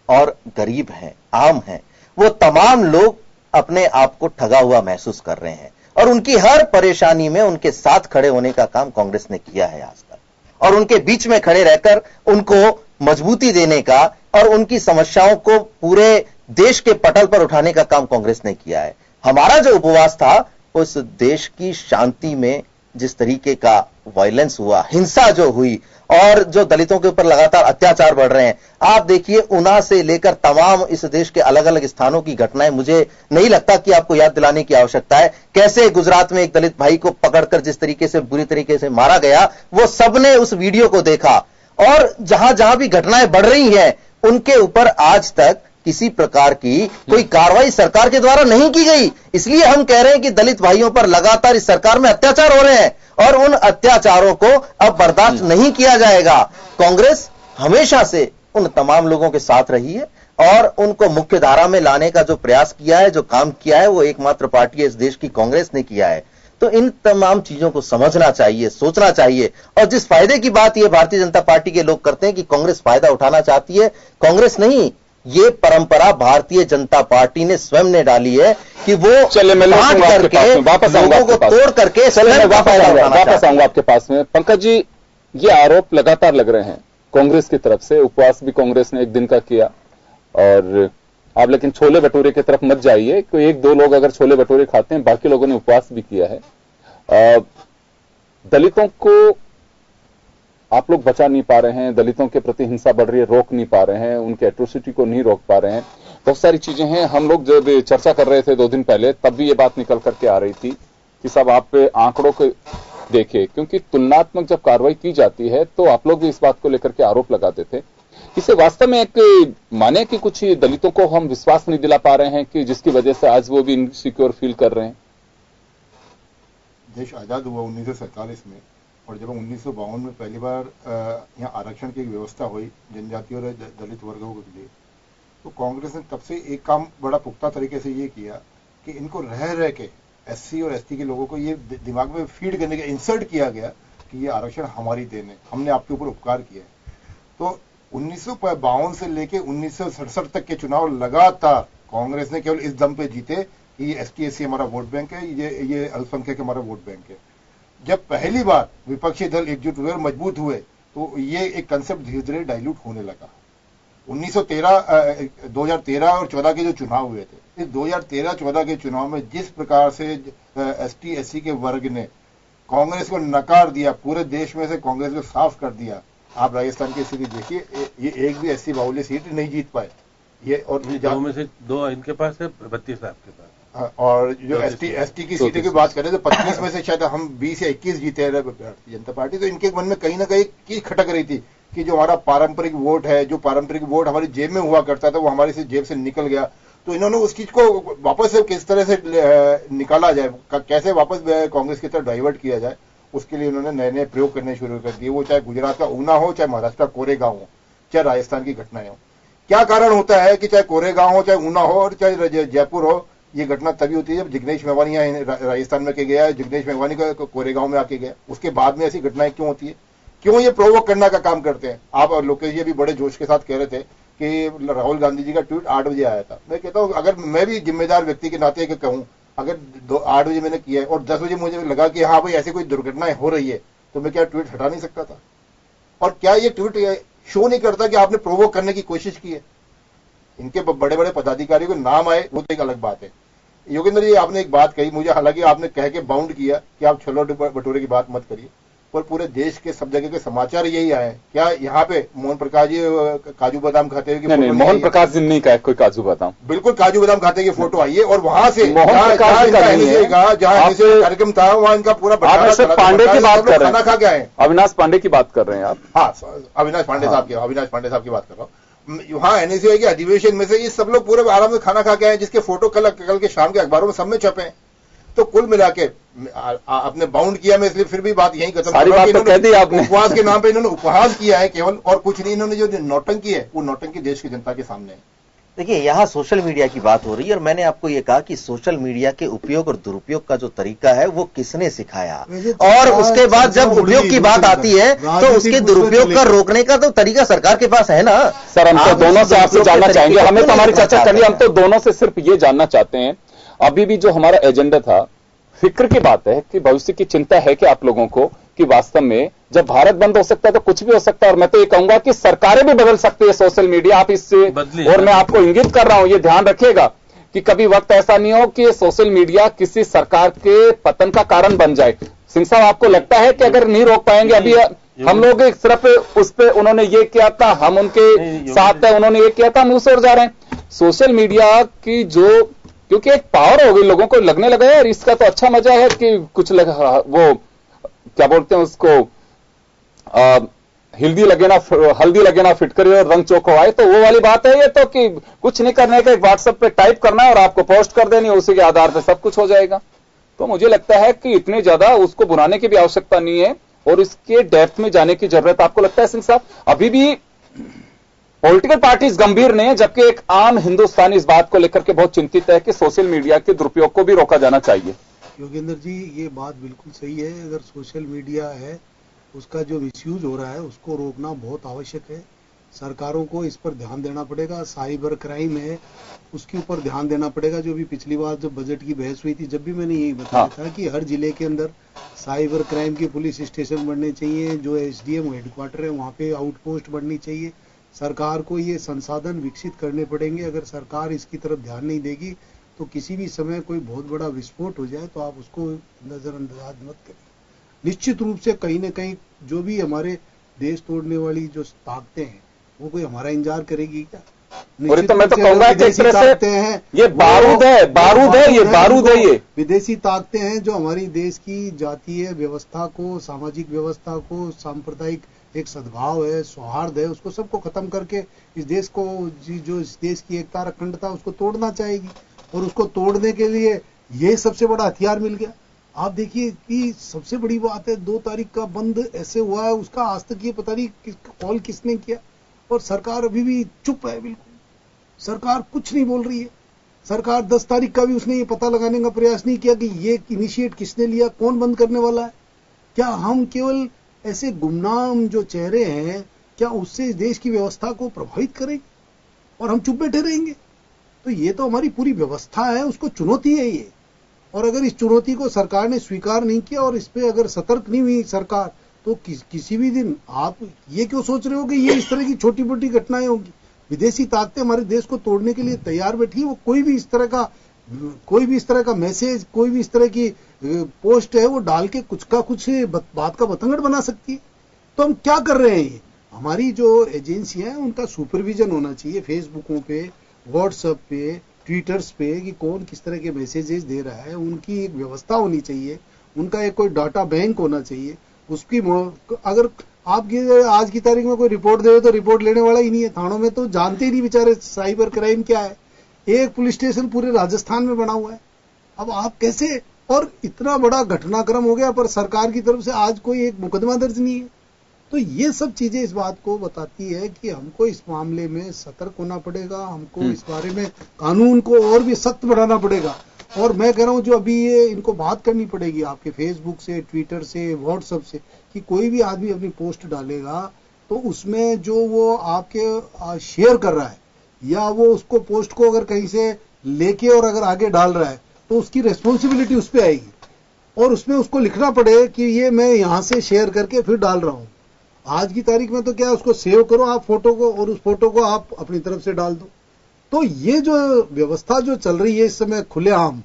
और गरीब हैं, आम हैं, वो तमाम लोग अपने आप को ठगा हुआ महसूस कर रहे हैं, और उनकी हर परेशानी में उनके साथ खड़े होने का काम कांग्रेस ने किया है आज तक, और उनके बीच में खड़े रहकर उनको मजबूती देने का और उनकी समस्याओं को पूरे देश के पटल पर उठाने का काम कांग्रेस ने किया है। हमारा जो उपवास था, उस देश की शांति में जिस तरीके का वायलेंस हुआ, हिंसा जो हुई, और जो दलितों के ऊपर लगातार अत्याचार बढ़ रहे हैं, आप देखिए उना से लेकर तमाम इस देश के अलग अलग स्थानों की घटनाएं, मुझे नहीं लगता कि आपको याद दिलाने की आवश्यकता है। कैसे गुजरात में एक दलित भाई को पकड़कर जिस तरीके से बुरी तरीके से मारा गया, वो सबने उस वीडियो को देखा, और जहां जहां भी घटनाएं बढ़ रही हैं उनके ऊपर आज तक किसी प्रकार की कोई कार्रवाई सरकार के द्वारा नहीं की गई। इसलिए हम कह रहे हैं कि दलित भाइयों पर लगातार इस सरकार में अत्याचार हो रहे हैं, और उन अत्याचारों को अब बर्दाश्त नहीं किया जाएगा। कांग्रेस हमेशा से उन तमाम लोगों के साथ रही है, और उनको मुख्य धारा में लाने का जो प्रयास किया है, जो काम किया है, वो एकमात्र पार्टी इस देश की कांग्रेस ने किया है। तो इन तमाम चीजों को समझना चाहिए, सोचना चाहिए। और जिस फायदे की बात ये भारतीय जनता पार्टी के लोग करते हैं कि कांग्रेस फायदा उठाना चाहती है, कांग्रेस नहीं, ये परंपरा भारतीय जनता पार्टी ने स्वयं ने डाली है कि वो बांट करके, लोगों को तोड़ करके वापस आऊंगा आपके पास में। पंकज जी, ये आरोप लगातार लग रहे हैं कांग्रेस की तरफ से। उपवास भी कांग्रेस ने एक दिन का किया, और आप लेकिन छोले भटूरे की तरफ मत जाइए, कोई एक दो लोग अगर छोले भटूरे खाते हैं, बाकी लोगों ने उपवास भी किया है। दलितों को आप लोग बचा नहीं पा रहे हैं, दलितों के प्रति हिंसा बढ़ रही है, रोक नहीं पा रहे हैं, उनके एट्रोसिटी को नहीं रोक पा रहे हैं। बहुत सारी चीजें हैं। हम लोग जब चर्चा कर रहे थे 2 दिन पहले, तब भी ये बात निकल करके आ रही थी कि सब आप आंकड़ों को देखे, क्योंकि तुलनात्मक जब कार्रवाई की जाती है तो आप लोग भी इस बात को लेकर के आरोप लगाते थे। इसे वास्तव में एक माने कि कुछ दलितों को हम विश्वास नहीं दिला पा रहे हैं कि जिसकी वजह से आज वो भी इनसिक्योर फील कर रहे हैं। देश आजाद हुआ 1947 में, और जब 1952 में पहली बार यहाँ आरक्षण की व्यवस्था हुई जनजाति और दलित वर्गों के लिए, तो कांग्रेस ने तब से एक काम बड़ा पुख्ता तरीके से ये किया कि इनको रह रह के एससी और एसटी के लोगों को ये दिमाग में फीड करने का, इंसर्ट किया गया कि ये आरक्षण हमारी देन है, हमने आपके ऊपर उपकार किया है। तो 1952 से लेके 1967 तक के चुनाव लगातार कांग्रेस ने केवल इस दम पे जीते कि ये एसटी एससी हमारा वोट बैंक है, ये अल्पसंख्यक हमारा वोट बैंक है। जब पहली बार विपक्षी दल एकजुट हुए और मजबूत हुए, तो ये एक कंसेप्ट धीरे धीरे डाइल्यूट होने लगा। 2013 और 14 के जो चुनाव हुए थे, इस 2013-14 के चुनाव में जिस प्रकार से एसटी एससी के वर्ग ने कांग्रेस को नकार दिया, पूरे देश में से कांग्रेस को साफ कर दिया। आप राजस्थान की स्थिति देखिए, ये एक भी एससी बाहुल्य सीट नहीं जीत पाए। ये और दो में से 2 इनके पास है, 32 आपके पास। और जो एसटी की सीटें की बात करें तो 25 में से शायद हम 20 या 21 जीते हैं भारतीय जनता पार्टी। तो इनके मन में कहीं ना कहीं चीज खटक रही थी कि जो हमारा पारंपरिक वोट है, जो पारंपरिक वोट हमारी जेब में हुआ करता था, वो हमारी से जेब से निकल गया। तो इन्होंने उस चीज को वापस से किस तरह से निकाला जाए, कैसे वापस कांग्रेस की तरफ डाइवर्ट किया जाए, उसके लिए उन्होंने नए नए प्रयोग करने शुरू कर दिए। वो चाहे गुजरात का ऊना हो, चाहे महाराष्ट्र का कोरेगांव हो, चाहे राजस्थान की घटनाएं हो। क्या कारण होता है कि चाहे कोरेगांव हो, चाहे ऊना हो, और चाहे जयपुर हो, ये घटना तभी होती है जब जिग्नेश मेवानी यहाँ राजस्थान में के गया है, जिग्नेश मेवानी का कोरेगांव में आके गया। उसके बाद में ऐसी घटनाएं क्यों होती है? क्यों ये प्रोवोक करने का काम करते हैं? आप और लोकेश जी भी बड़े जोश के साथ कह रहे थे कि राहुल गांधी जी का ट्वीट 8 बजे आया था। मैं कहता हूं, अगर मैं भी जिम्मेदार व्यक्ति के नाते कहूं, अगर 8 बजे मैंने किया है और 10 बजे मुझे लगा कि हाँ भाई ऐसी कोई दुर्घटनाएं हो रही है, तो मैं क्या ट्वीट हटा नहीं सकता था? और क्या ये ट्वीट शो नहीं करता कि आपने प्रोवोक करने की कोशिश की है? इनके बड़े बड़े पदाधिकारियों को नाम आए वो तो एक अलग बात है। योगेंद्र जी, आपने एक बात कही, मुझे हालांकि आपने कह के बाउंड किया कि आप छोले भटूरे की बात मत करिए, पर पूरे देश के सब जगह के समाचार यही आए। क्या यहाँ पे मोहन प्रकाश जी काजू बादाम खाते हुए? नहीं, मोहन प्रकाश जी नहीं कहा कोई काजू बादाम। बिल्कुल काजू बादाम खाते की फोटो आई है, और वहां से जहाँ कार्यक्रम था वहां इनका पूरा पांडे की बात कर रहे हैं, खाना खा के आए। अविनाश पांडे की बात कर रहे हैं आप? हाँ, अविनाश पांडे साहब की बात कर रहा हूँ। वहां एनएसयूआई के अधिवेशन में से ये सब लोग पूरे आराम से खाना खा के आए, जिसके फोटो कल के शाम के अखबारों में सब में छपे हैं। तो कुल मिला के आपने बाउंड किया, मैं इसलिए फिर भी बात यही खत्म सारी बात तो कह दी आपने। उपवास के नाम पे इन्होंने उपहास किया है केवल, और कुछ नहीं। इन्होंने जो नौटंकी है वो नौटंकी देश की जनता के सामने है। देखिए, यहाँ सोशल मीडिया की बात हो रही है, और मैंने आपको ये कहा कि सोशल मीडिया के उपयोग और दुरुपयोग का जो तरीका है वो किसने सिखाया, और उसके बाद जब उपयोग की बात आती है तो उसके दुरुपयोग का रोकने का तो तरीका सरकार के पास है ना। सर, हम तो दोनों से आपसे जानना चाहेंगे, हमें तो हमारी चर्चा करनी, हम तो दोनों से सिर्फ ये जानना चाहते हैं, अभी भी जो हमारा एजेंडा था, फिक्र की बात है कि भविष्य की चिंता है कि आप लोगों को कि वास्तव में जब भारत बंद हो सकता है तो कुछ भी हो सकता है, और मैं तो ये कहूंगा कि सरकारें भी बदल सकती है, सोशल मीडिया आप इससे, और मैं आपको इंगित कर रहा हूं, ये ध्यान रखिएगा कि कभी वक्त ऐसा नहीं हो कि सोशल मीडिया किसी सरकार के पतन का कारण बन जाए। सिंह साहब, आपको लगता है कि अगर नहीं रोक पाएंगे? अभी हम लोग सिर्फ उस पर उन्होंने ये किया था, हम उनके साथ है, उन्होंने ये किया था, हम उस ओर जा रहे हैं। सोशल मीडिया की जो, क्योंकि एक पावर हो गई, लोगों को लगने लगा है, और इसका तो अच्छा मजा है कि कुछ वो क्या बोलते हैं उसको, हल्दी लगे ना फिटकरी और रंग चौक आए, तो वो वाली बात है ये तो, कि कुछ नहीं करने का, व्हाट्सएप पे टाइप करना है और आपको पोस्ट कर देनी है, उसी के आधार पे सब कुछ हो जाएगा। तो मुझे लगता है कि इतनी ज्यादा उसको बुलाने की भी आवश्यकता नहीं है, और इसके डेप्थ में जाने की जरूरत आपको लगता है सिंह साहब? अभी भी पॉलिटिकल पार्टीज गंभीर नहीं है, जबकि एक आम हिंदुस्तानी इस बात को लेकर के बहुत चिंतित है कि सोशल मीडिया के दुरुपयोग को भी रोका जाना चाहिए। योगेंद्र जी, ये बात बिल्कुल सही है। अगर सोशल मीडिया है उसका जो मिसयूज हो रहा है उसको रोकना बहुत आवश्यक है। सरकारों को इस पर ध्यान देना पड़ेगा। साइबर क्राइम है उसके ऊपर ध्यान देना पड़ेगा। जो भी पिछली बार जब बजट की बहस हुई थी, जब भी मैंने यही बताया था कि हर जिले के अंदर साइबर क्राइम के पुलिस स्टेशन बनने चाहिए। जो एसडीएम हेडक्वार्टर है वहाँ पे आउटपोस्ट बननी चाहिए। सरकार को ये संसाधन विकसित करने पड़ेंगे। अगर सरकार इसकी तरफ ध्यान नहीं देगी तो किसी भी समय कोई बहुत बड़ा विस्फोट हो जाए तो आप उसको नजरअंदाज मत करिए। निश्चित रूप से कहीं न कहीं जो भी हमारे देश तोड़ने वाली जो ताकतें हैं वो कोई हमारा इंतजार करेगी क्या? और तो मैं तो कहूंगा कि एक तरह से ये बारूद है, ये विदेशी ताकतें हैं जो हमारी देश की जातीय व्यवस्था को, सामाजिक व्यवस्था को, सांप्रदायिक एक सद्भाव है, सौहार्द है, उसको सबको खत्म करके इस देश को, जो इस देश की एकता अखंडता उसको तोड़ना चाहेगी। और उसको तोड़ने के लिए ये सबसे बड़ा हथियार मिल गया। आप देखिए कि सबसे बड़ी बात है 2 तारीख का बंद ऐसे हुआ है, उसका आज तक ये पता नहीं कॉल किसने किया। और सरकार अभी भी चुप है, बिल्कुल सरकार कुछ नहीं बोल रही है। सरकार 10 तारीख का भी उसने ये पता लगाने का प्रयास नहीं किया कि ये इनिशिएट किसने लिया, कौन बंद करने वाला है। क्या हम केवल ऐसे गुमनाम जो चेहरे हैं, क्या उससे इस देश की व्यवस्था को प्रभावित करेंगे और हम चुप बैठे रहेंगे? तो ये तो हमारी पूरी व्यवस्था है, उसको चुनौती है ये। और अगर इस चुनौती को सरकार ने स्वीकार नहीं किया और इस पे अगर सतर्क नहीं हुई सरकार, तो किसी भी दिन आप ये क्यों सोच रहे हो कि ये इस तरह की छोटी मोटी घटनाएं होंगी? विदेशी ताकतें हमारे देश को तोड़ने के लिए तैयार बैठी है। वो कोई भी इस तरह का मैसेज, कोई भी इस तरह की पोस्ट है वो डाल के कुछ बात का बतंगड़ बना सकती है। तो हम क्या कर रहे हैं? हमारी जो एजेंसी है उनका सुपरविजन होना चाहिए। फेसबुकों पे, व्हाट्सएप पे, ट्विटर्स पे कि कौन किस तरह के मैसेजेस दे रहा है, उनकी एक व्यवस्था होनी चाहिए। उनका एक कोई डाटा बैंक होना चाहिए। उसकी अगर आप आज की तारीख में कोई रिपोर्ट दे तो रिपोर्ट लेने वाला ही नहीं है। थानों में तो जानते ही नहीं बेचारे साइबर क्राइम क्या है। एक पुलिस स्टेशन पूरे राजस्थान में बना हुआ है। अब आप कैसे, और इतना बड़ा घटनाक्रम हो गया पर सरकार की तरफ से आज कोई एक मुकदमा दर्ज नहीं है। तो ये सब चीजें इस बात को बताती है कि हमको इस मामले में सतर्क होना पड़ेगा। हमको इस बारे में कानून को और भी सख्त बनाना पड़ेगा। और मैं कह रहा हूं जो अभी ये इनको बात करनी पड़ेगी आपके फेसबुक से, ट्विटर से, व्हाट्सएप से, कि कोई भी आदमी अपनी पोस्ट डालेगा तो उसमें जो वो आपके शेयर कर रहा है या वो उसको पोस्ट को अगर कहीं से लेके और अगर आगे डाल रहा है तो उसकी रिस्पॉन्सिबिलिटी उस पर आएगी। और उसमें उसको लिखना पड़े कि ये मैं यहां से शेयर करके फिर डाल रहा हूं। आज की तारीख में तो क्या, उसको सेव करो आप फोटो को और उस फोटो को आप अपनी तरफ से डाल दो। तो ये जो व्यवस्था जो चल रही है इस समय खुलेआम,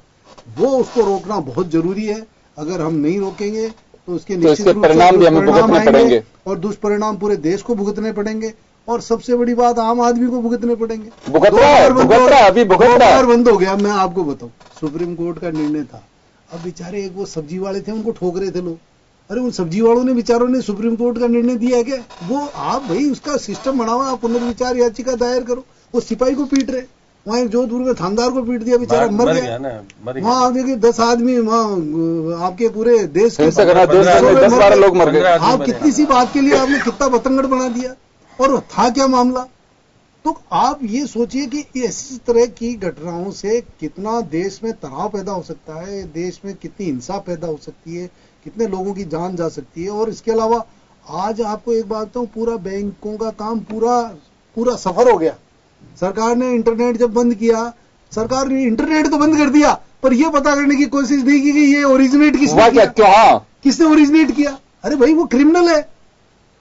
वो उसको रोकना बहुत जरूरी है। अगर हम नहीं रोकेंगे तो उसके निश्चित रूप से परिणाम भी हमें भुगतने पड़ेंगे और दुष्परिणाम पूरे देश को भुगतने पड़ेंगे। और सबसे बड़ी बात, आम आदमी को भुगतने पड़ेंगे। भुगत रहा है। बंद हो गया। मैं आपको बताऊं, सुप्रीम कोर्ट का निर्णय था। अब बेचारे वो सब्जी वाले थे, उनको ठोक रहे थे लोग। अरे उन सब्जी वालों ने बेचारों ने सुप्रीम कोर्ट का निर्णय दिया है क्या? वो आप भाई उसका सिस्टम बनाओ, आप पुनर्विचार याचिका दायर करो। वो सिपाही को पीट रहे, वहां एक जोधपुर में थानेदार को पीट दिया, बेचारा मर गया। वहां आप देखिए 10 आदमी वहां आपके पूरे देश के 10-12 लोग मर गए। आप कितनी सी बात के लिए आपने कितना बतंगड़ बना दिया। और था क्या मामला? तो आप ये सोचिए कि इस तरह की घटनाओं से कितना देश में तनाव पैदा हो सकता है, देश में कितनी हिंसा पैदा हो सकती है, कितने लोगों की जान जा सकती है। और इसके अलावा आज आपको एक बात बताऊं, पूरा बैंकों का काम पूरा सफर हो गया। सरकार ने इंटरनेट जब बंद किया, सरकार ने इंटरनेट तो बंद कर दिया पर यह पता करने की कोशिश नहीं की कि ये ओरिजिनेट किसने किया, किसने ओरिजिनेट किया। अरे भाई वो क्रिमिनल है,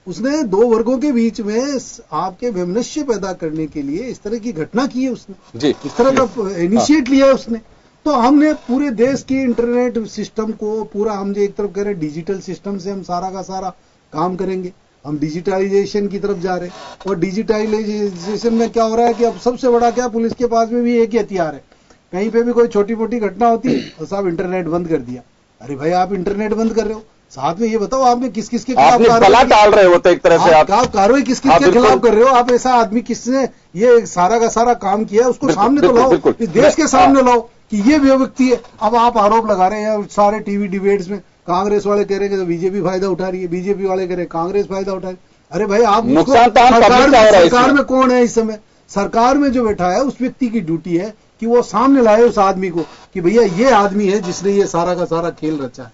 उसने 2 वर्गों के बीच में आपके वैमनस्य पैदा करने के लिए इस तरह की घटना की है उसने, इस तरह का इनिशिएट लिया है उसने। तो हमने पूरे देश की इंटरनेट सिस्टम को पूरा, हम जो एक तरफ कह रहे हैं डिजिटल सिस्टम से हम सारा का सारा काम करेंगे, हम डिजिटलाइजेशन की तरफ जा रहे हैं। और डिजिटलाइजेशन में क्या हो रहा है कि अब सबसे बड़ा क्या, पुलिस के पास में भी एक ही हथियार है। कहीं पे भी कोई छोटी मोटी घटना होती है तो साहब इंटरनेट बंद कर दिया। अरे भाई आप इंटरनेट बंद कर रहे हो, साथ में ये बताओ आपने किस किस के खिलाफ कार्रवाई डाल रहे हो, तो एक तरह से आप कार्रवाई किस किस के खिलाफ कर रहे हो। आप ऐसा आदमी किसने ये सारा का सारा काम किया उसको सामने तो लाओ, इस देश के सामने लाओ कि ये व्यक्ति है। अब आप आरोप लगा रहे हैं सारे टीवी डिबेट्स में, कांग्रेस वाले कह रहे हैं कि बीजेपी फायदा उठा रही है, बीजेपी वाले कह रहे हैं कांग्रेस फायदा उठा रही है। अरे भाई आप नुकसान तो हम पब्लिक का हो रहा है। सरकार में कौन है इस समय? सरकार में जो बैठा है उस व्यक्ति की ड्यूटी है कि वो सामने लाए उस आदमी को कि भैया ये आदमी है जिसने ये सारा का सारा खेल रचा है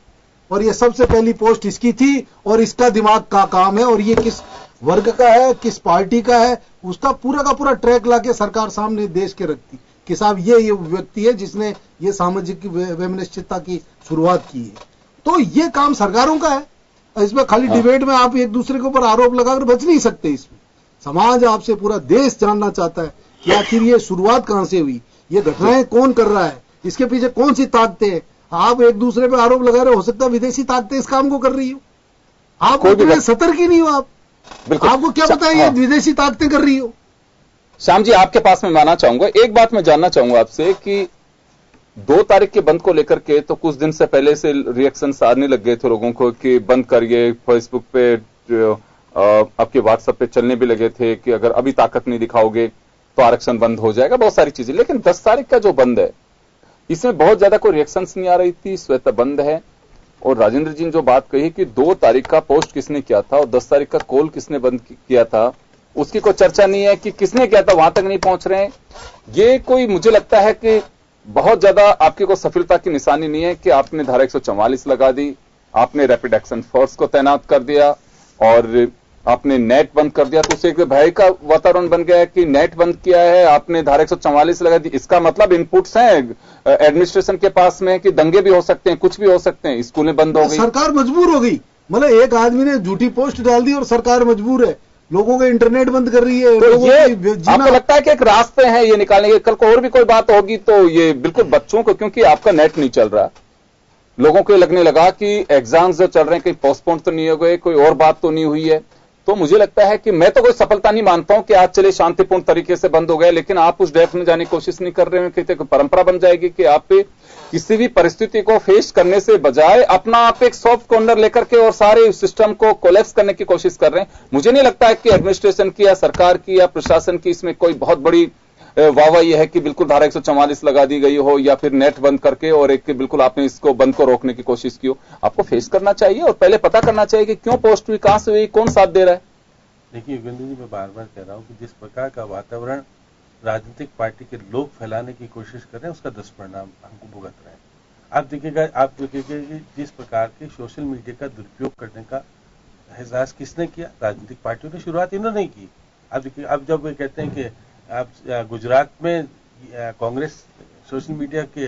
और ये सबसे पहली पोस्ट इसकी थी और इसका दिमाग का काम है और ये किस वर्ग का है, किस पार्टी का है, उसका पूरा का पूरा ट्रैक लाके सरकार सामने देश के रखती कि साहब ये व्यक्ति है जिसने ये सामाजिक वैमनस्यता की शुरुआत की है। तो ये काम सरकारों का है। इसमें खाली डिबेट में आप एक दूसरे के ऊपर आरोप लगाकर बच नहीं सकते। इसमें समाज आपसे, पूरा देश जानना चाहता है कि आखिर ये शुरुआत कहां से हुई, ये घटनाएं कौन कर रहा है, इसके पीछे कौन सी ताकतें हैं। आप एक दूसरे पे आरोप लगा रहे हो सकता है विदेशी ताकतें इस काम को कर रही हो, आप उतने सतर्क ही नहीं हो। आपको क्या पता है ये विदेशी ताकतें कर रही हो। श्याम जी, आपके पास में आना चाहूंगा। एक बात मैं जानना चाहूंगा आपसे कि 2 तारीख के बंद को लेकर के तो कुछ दिन से पहले से रिएक्शन आने लग गए थे लोगों को कि बंद करिए, फेसबुक पे, आपके व्हाट्सएप पे चलने भी लगे थे कि अगर अभी ताकत नहीं दिखाओगे तो आरक्षण बंद हो जाएगा, बहुत सारी चीजें। लेकिन 10 तारीख का जो बंद है इसमें बहुत ज्यादा कोई रिएक्शन नहीं आ रही थी, स्वतः बंद है। और राजेंद्र जी ने जो बात कही कि 2 तारीख का पोस्ट किसने किया था और 10 तारीख का कॉल किसने बंद किया था, उसकी कोई चर्चा नहीं है कि किसने किया था, वहां तक नहीं पहुंच रहे हैं। ये कोई, मुझे लगता है कि बहुत ज्यादा आपकी कोई सफलता की निशानी नहीं है कि आपने धारा 144 लगा दी, आपने रैपिड एक्शन फोर्स को तैनात कर दिया और आपने नेट बंद कर दिया, तो उससे एक भय का वातावरण बन गया है कि नेट बंद किया है, आपने धारा 144 लगा दी। इसका मतलब इनपुट्स हैं एडमिनिस्ट्रेशन के पास में कि दंगे भी हो सकते हैं, कुछ भी हो सकते हैं, स्कूलें बंद हो गई, सरकार मजबूर हो गई। मतलब एक आदमी ने झूठी पोस्ट डाल दी और सरकार मजबूर है, लोगों का इंटरनेट बंद कर रही है। तो ये आपको लगता है कि एक रास्ते हैं ये निकालने के? कल को और भी कोई बात होगी तो ये बिल्कुल बच्चों को, क्योंकि आपका नेट नहीं चल रहा, लोगों को लगने लगा कि एग्जाम्स जो चल रहे हैं कहीं पोस्टपोन तो नहीं हो गए, कोई और बात तो नहीं हुई है। तो मुझे लगता है कि मैं तो कोई सफलता नहीं मानता हूं कि आज चले शांतिपूर्ण तरीके से बंद हो गए, लेकिन आप उस डेप्थ में जाने की कोशिश नहीं कर रहे हैं कि परंपरा बन जाएगी कि आप किसी भी परिस्थिति को फेस करने से बजाय अपना आप एक सॉफ्ट कॉर्नर लेकर के और सारे सिस्टम को कोलैप्स करने की कोशिश कर रहे हैं। मुझे नहीं लगता है कि एडमिनिस्ट्रेशन की या सरकार की या प्रशासन की इसमें कोई बहुत बड़ी वाहवाही यह है कि बिल्कुल धारा 144 लगा दी गई हो या फिर नेट बंद करके और एक बिल्कुल आपने इसको बंद को रोकने की कोशिश की हो। आपको फेस करना चाहिए और पहले पता करना चाहिए कि क्यों पोस्ट हुई, कहां से हुई, कौन साथ दे रहा है। देखिए योगेंद्र जी, मैं बार बार कह रहा हूं कि जिस प्रकार का वातावरण राजनीतिक पार्टी के लोग फैलाने की कोशिश कर रहे हैं उसका दुष्परिणाम हमको भुगत रहे हैं। आप देखिएगा कि जिस प्रकार के सोशल मीडिया का दुरुपयोग करने का एहसास किसने किया? राजनीतिक पार्टियों ने शुरुआत इन्होंने की। आप देखिए, अब जब वे कहते हैं कि आप गुजरात में कांग्रेस सोशल मीडिया के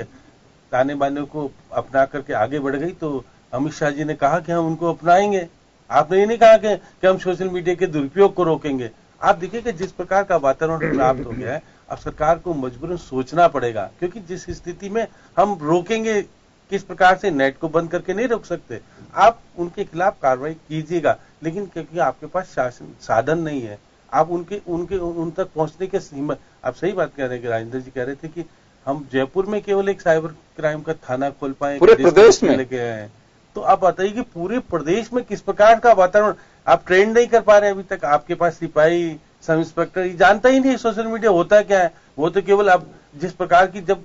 ताने बाने को अपना करके आगे बढ़ गई तो अमित शाह जी ने कहा कि हम उनको अपनाएंगे। आपने ये नहीं कहा कि हम सोशल मीडिया के दुरुपयोग को रोकेंगे। आप देखिए कि जिस प्रकार का वातावरण प्राप्त हो गया है, अब सरकार को मजबूरन सोचना पड़ेगा, क्योंकि जिस स्थिति में हम रोकेंगे किस प्रकार से, नेट को बंद करके नहीं रोक सकते। आप उनके खिलाफ कार्रवाई कीजिएगा, लेकिन क्योंकि आपके पास शासन साधन नहीं है, आप उन तक पहुंचने के हिम्मत। आप सही बात कह रहे हैं कि राजेंद्र जी कह रहे थे कि हम जयपुर में केवल एक साइबर क्राइम का थाना खोल पाए, पूरे प्रदेश में लेके आए हैं। तो आप बताइए कि पूरे प्रदेश में किस प्रकार का वातावरण आप ट्रेंड नहीं कर पा रहे हैं अभी तक। आपके पास सिपाही, सब इंस्पेक्टर ये जानता ही नहीं सोशल मीडिया होता क्या है। वो तो केवल आप जिस प्रकार की जब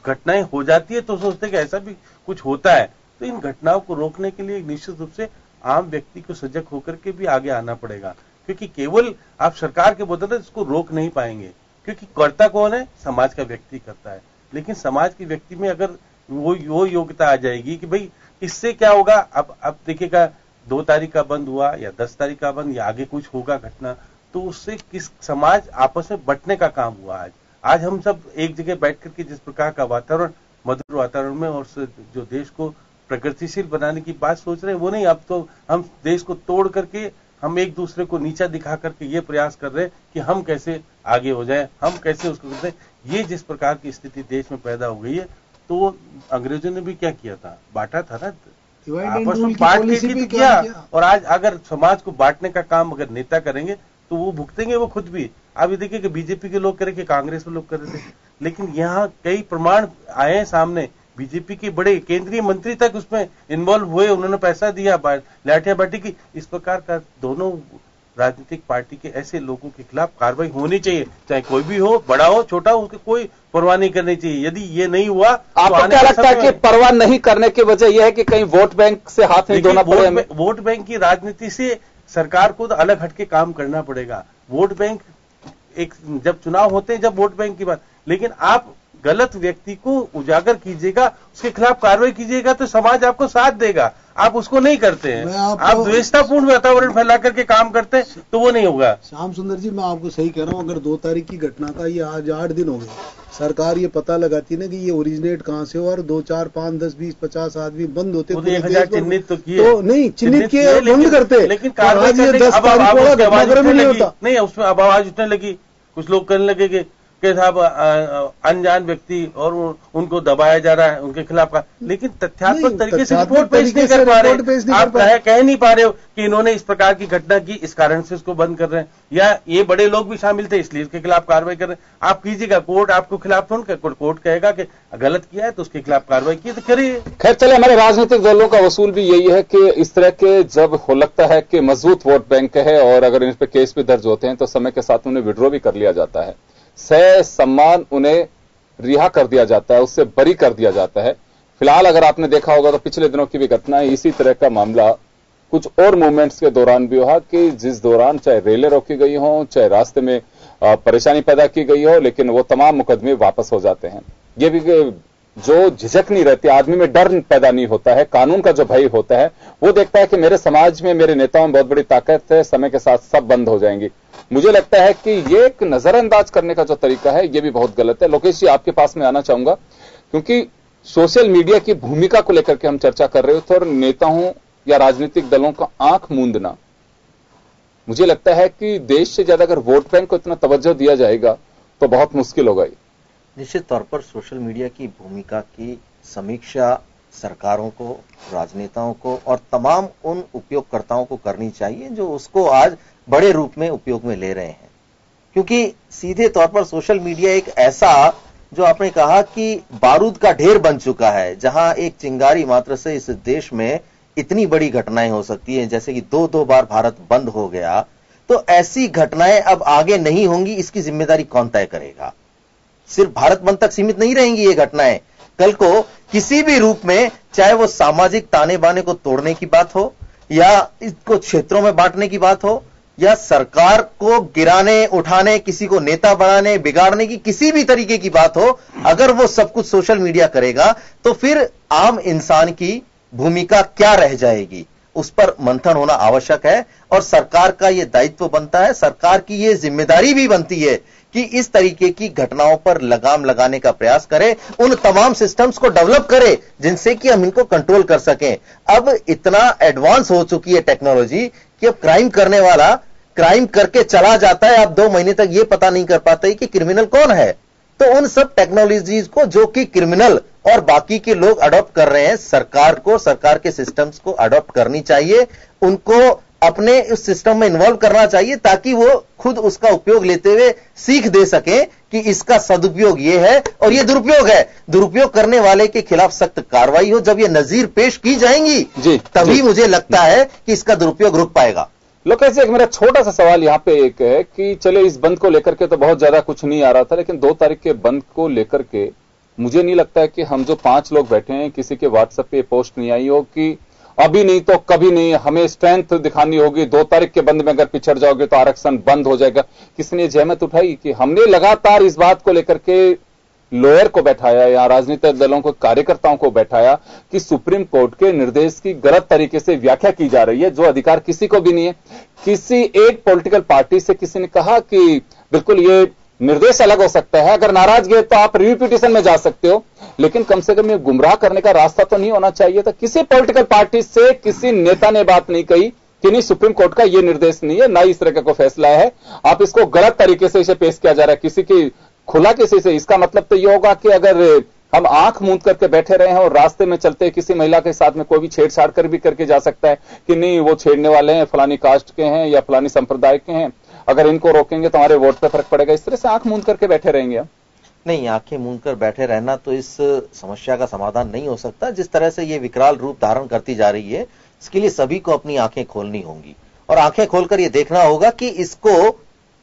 घटनाएं हो जाती है तो सोचते कि ऐसा भी कुछ होता है। तो इन घटनाओं को रोकने के लिए निश्चित रूप से आम व्यक्ति को सजग होकर के भी आगे आना पड़ेगा, क्योंकि केवल आप सरकार के बदले इसको रोक नहीं पाएंगे, क्योंकि करता कौन है? समाज का व्यक्ति करता है। लेकिन समाज के व्यक्ति में अगर वो योग्यता आ जाएगी कि भाई इससे क्या होगा, अब देखिएगा 2 तारीख का बंद हुआ या 10 तारीख का बंद या आगे कुछ होगा घटना, तो उससे किस समाज आपस में बंटने का काम हुआ। आज हम सब एक जगह बैठ करके जिस प्रकार का वातावरण, मधुर वातावरण में और जो देश को प्रगतिशील बनाने की बात सोच रहे हैं वो नहीं। अब तो हम देश को तोड़ करके हम एक दूसरे को नीचा दिखा करके ये प्रयास कर रहे हैं कि हम कैसे आगे हो जाए, हम कैसे उसको करते हैं। ये जिस प्रकार की स्थिति देश में पैदा हो गई है, तो अंग्रेजों ने भी क्या किया था? बांटा था ना, आपस में बांट के किया। और आज अगर समाज को बांटने का काम अगर नेता करेंगे तो वो भुगतेंगे वो खुद भी। आप ये देखिए कि बीजेपी के लोग करें कि कांग्रेस के लोग कर रहे थे, लेकिन यहाँ कई प्रमाण आए हैं सामने। बीजेपी के बड़े केंद्रीय मंत्री तक उसमें इन्वॉल्व हुए, उन्होंने पैसा दिया, लाठियां बांटी की। इस प्रकार का दोनों राजनीतिक पार्टी के ऐसे लोगों के खिलाफ कार्रवाई होनी चाहिए, चाहे कोई भी हो, बड़ा हो छोटा हो, उसकी कोई परवाह नहीं करनी चाहिए। यदि ये नहीं हुआ, आपको क्या लगता है कि परवाह नहीं करने की वजह यह है कि कहीं वोट बैंक से हाथ नहीं धोना पड़े? वोट बैंक की राजनीति से सरकार को तो अलग हटके काम करना पड़ेगा। वोट बैंक एक जब चुनाव होते हैं जब वोट बैंक की बात, लेकिन आप गलत व्यक्ति को उजागर कीजिएगा, उसके खिलाफ कार्रवाई कीजिएगा तो समाज आपको साथ देगा। आप उसको नहीं करते हैं, आप द्वेषतापूर्ण वातावरण फैला करके काम करते हैं तो वो नहीं होगा। श्याम सुंदर जी, मैं आपको सही कह रहा हूं, अगर 2 तारीख की घटना का ये आज 8 दिन हो गए, सरकार ये पता लगाती ना कि ये ओरिजिनेट कहां से हो और 2, 4, 5, 10, 20, 50 आदमी बंद होते 1000 चिन्हित तो किए, तो नहीं चिन्हित किए बंद करते, लेकिन कार्रवाई नहीं, उसमें अब आवाज उठने लगी, कुछ लोग कहने लगे कि साहब अनजान व्यक्ति और उनको दबाया जा रहा है, उनके खिलाफ का, लेकिन तथ्यात्मक तरीके से रिपोर्ट पेश नहीं कर पा रहे। आप कह नहीं पा रहे हो कि इन्होंने इस प्रकार की घटना की, इस कारण से उसको बंद कर रहे हैं, या ये बड़े लोग भी शामिल थे इसलिए इसके खिलाफ कार्रवाई कर रहे हैं। आप कीजिएगा, कोर्ट आपको खिलाफ थोड़ा, कोर्ट कहेगा कि गलत किया है तो उसके खिलाफ कार्रवाई की तो करिए। खैर चले, हमारे राजनीतिक दलों का वसूल भी यही है कि इस तरह के जब हो लगता है कि मजबूत वोट बैंक है और अगर इन पर केस भी दर्ज होते हैं तो समय के साथ उन्हें विड्रॉ भी कर लिया जाता है, सह सम्मान उन्हें रिहा कर दिया जाता है, उससे बरी कर दिया जाता है। फिलहाल अगर आपने देखा होगा तो पिछले दिनों की भी घटना है, इसी तरह का मामला कुछ और मूवमेंट्स के दौरान भी हुआ कि जिस दौरान चाहे रेलें रोकी गई हों, चाहे रास्ते में परेशानी पैदा की गई हो, लेकिन वो तमाम मुकदमे वापस हो जाते हैं। ये भी जो झिझक नहीं रहती, आदमी में डर पैदा नहीं होता है, कानून का जो भय होता है, वो देखता है कि मेरे समाज में मेरे नेताओं में बहुत बड़ी ताकत है, समय के साथ सब बंद हो जाएंगी। मुझे लगता है कि ये एक नजरअंदाज करने का जो तरीका है ये भी बहुत गलत है। लोकेश जी, आपके पास में आना चाहूंगा, क्योंकि सोशल मीडिया की भूमिका को लेकर के हम चर्चा कर रहे थे और नेताओं या राजनीतिक दलों का आंख मूंदना, मुझे लगता है कि देश से ज्यादा अगर वोट बैंक को इतना तवज्जो दिया जाएगा तो बहुत मुश्किल होगा। निश्चित तौर पर सोशल मीडिया की भूमिका की समीक्षा सरकारों को, राजनेताओं को और तमाम उन उपयोगकर्ताओं को करनी चाहिए जो उसको आज बड़े रूप में उपयोग में ले रहे हैं, क्योंकि सीधे तौर पर सोशल मीडिया एक ऐसा, जो आपने कहा कि बारूद का ढेर बन चुका है, जहां एक चिंगारी मात्र से इस देश में इतनी बड़ी घटनाएं हो सकती हैं, जैसे कि 2 बार भारत बंद हो गया, तो ऐसी घटनाएं अब आगे नहीं होंगी। इसकी जिम्मेदारी कौन तय करेगा? सिर्फ भारत बंद तक सीमित नहीं रहेंगी ये घटनाएं, कल को किसी भी रूप में, चाहे वो सामाजिक ताने बाने को तोड़ने की बात हो, या इसको क्षेत्रों में बांटने की बात हो, या सरकार को गिराने, उठाने, किसी को नेता बनाने, बिगाड़ने की किसी भी तरीके की बात हो, अगर वो सब कुछ सोशल मीडिया करेगा तो फिर आम इंसान की भूमिका क्या रह जाएगी? उस पर मंथन होना आवश्यक है और सरकार का यह दायित्व बनता है, सरकार की यह जिम्मेदारी भी बनती है कि इस तरीके की घटनाओं पर लगाम लगाने का प्रयास करे, उन तमाम सिस्टम्स को डेवलप करे जिनसे कि हम इनको कंट्रोल कर सकें। अब इतना एडवांस हो चुकी है टेक्नोलॉजी कि अब क्राइम करने वाला क्राइम करके चला जाता है, अब 2 महीने तक यह पता नहीं कर पाता कि क्रिमिनल कौन है। तो उन सब टेक्नोलॉजीज को जो कि क्रिमिनल और बाकी के लोग अडॉप्ट कर रहे हैं, सरकार को, सरकार के सिस्टम्स को अडॉप्ट करनी चाहिए, उनको अपने उस सिस्टम में इन्वॉल्व करना चाहिए ताकि वो खुद उसका उपयोग लेते हुए सीख दे सके कि इसका सदुपयोग ये है और ये दुरुपयोग है। दुरुपयोग करने वाले के खिलाफ सख्त कार्रवाई हो, जब ये नजीर पेश की जाएंगी तभी मुझे लगता है कि इसका दुरुपयोग रुक पाएगा। लोकेश जी, एक मेरा छोटा सा सवाल यहाँ पे एक है कि चले इस बंद को लेकर के तो बहुत ज्यादा कुछ नहीं आ रहा था, लेकिन 2 तारीख के बंद को लेकर के मुझे नहीं लगता है कि हम जो 5 लोग बैठे हैं, किसी के व्हाट्सएप पे पोस्ट नहीं आई हो कि अभी नहीं तो कभी नहीं, हमें स्ट्रेंथ दिखानी होगी, 2 तारीख के बंद में अगर पिछड़ जाओगे तो आरक्षण बंद हो जाएगा। किसी ने जहमत उठाई कि हमने लगातार इस बात को लेकर के लोअर को बैठाया या राजनीतिक दलों को, कार्यकर्ताओं को बैठाया कि सुप्रीम कोर्ट के निर्देश की गलत तरीके से व्याख्या की जा रही है, जो अधिकार किसी को भी नहीं है। किसी एक पॉलिटिकल पार्टी से किसी ने कहा कि बिल्कुल ये निर्देश अलग हो सकता है, अगर नाराजगी है तो आप रिव्यू पिटीशन में जा सकते हो, लेकिन कम से कम ये गुमराह करने का रास्ता तो नहीं होना चाहिए था। किसी पॉलिटिकल पार्टी से किसी नेता ने बात नहीं कही कि नहीं, सुप्रीम कोर्ट का ये निर्देश नहीं है, ना इस तरह का कोई फैसला है, आप इसको गलत तरीके से इसे पेश किया जा रहा है किसी की खुला किसी से। इसका मतलब तो ये होगा कि अगर हम आंख मूंद करके बैठे रहे हैं और रास्ते में चलते किसी महिला के साथ में कोई भी छेड़छाड़ कर भी करके जा सकता है कि नहीं वो छेड़ने वाले हैं, फलानी कास्ट के हैं या फलानी संप्रदाय के हैं, अगर इनको रोकेंगे तो हमारे वोट पे फर्क पड़ेगा, इस तरह से आंख मूंद करके बैठे रहेंगे हम? नहीं, आंखें मूंद कर बैठे रहना तो इस समस्या का समाधान नहीं हो सकता। जिस तरह से ये विकराल रूप धारण करती जा रही है, इसके लिए सभी को अपनी आंखें खोलनी होंगी और आंखें खोलकर ये देखना होगा कि इसको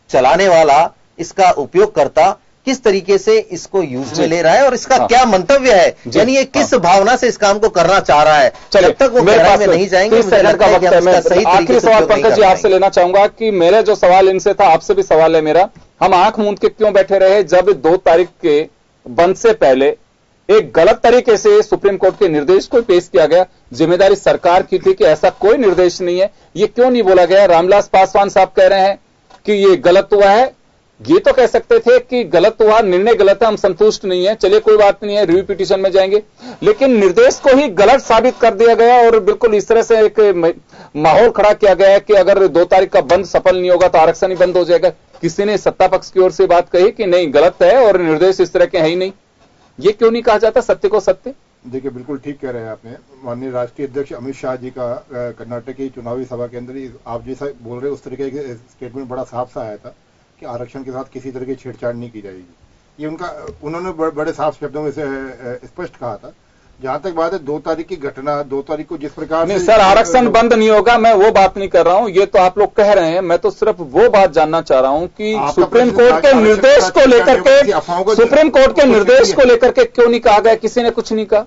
चलाने वाला, इसका उपयोगकर्ता किस तरीके से इसको यूज में ले रहा है और इसका क्या मंतव्य है, यानी ये किस भावना से इस काम को करना चाह रहा है। जब तक वो गहराई में नहीं जाएंगे, आखिरी सवाल पंकज जी आपसे लेना चाहूंगा कि मेरा जो सवाल इनसे था, आपसे भी सवाल है मेरा, हम आंख मूंद के क्यों बैठे रहे जब 2 तारीख के बंद से पहले एक गलत तरीके से सुप्रीम कोर्ट के निर्देश को पेश किया गया। जिम्मेदारी सरकार की थी कि ऐसा कोई निर्देश नहीं है, ये क्यों नहीं बोला गया? रामविलास पासवान साहब कह रहे हैं कि ये गलत हुआ है, ये तो कह सकते थे कि गलत हुआ, निर्णय गलत है, हम संतुष्ट नहीं है, चलिए कोई बात नहीं है, रिव्यू पिटीशन में जाएंगे। लेकिन निर्देश को ही गलत साबित कर दिया गया और बिल्कुल इस तरह से एक माहौल खड़ा किया गया है कि अगर 2 तारीख का बंद सफल नहीं होगा तो आरक्षण ही बंद हो जाएगा। किसी ने सत्ता पक्ष की ओर से बात कही कि नहीं गलत है और निर्देश इस तरह के है ही नहीं, ये क्यों नहीं कहा जाता सत्य को सत्य? देखिए, बिल्कुल ठीक कह रहे हैं आपने। माननीय राष्ट्रीय अध्यक्ष अमित शाह जी का कर्नाटक की चुनावी सभा के अंदर ही आप जैसा बोल रहे उस तरीके का स्टेटमेंट बड़ा साफ सा आया था कि आरक्षण के साथ किसी तरह की छेड़छाड़ नहीं की जाएगी। ये उन्होंने बड़े साफ शब्दों में से स्पष्ट कहा था। जहां तक बात है 2 तारीख की घटना, 2 तारीख को जिस प्रकार नहीं सर आरक्षण बंद नहीं होगा, मैं वो बात नहीं कर रहा हूं, ये तो आप लोग कह रहे हैं। मैं तो सिर्फ वो बात जानना चाह रहा हूं कि सुप्रीम कोर्ट के निर्देश को लेकर के, सुप्रीम कोर्ट के निर्देश को लेकर के क्यों नहीं कहा गया? किसी ने कुछ नहीं कहा।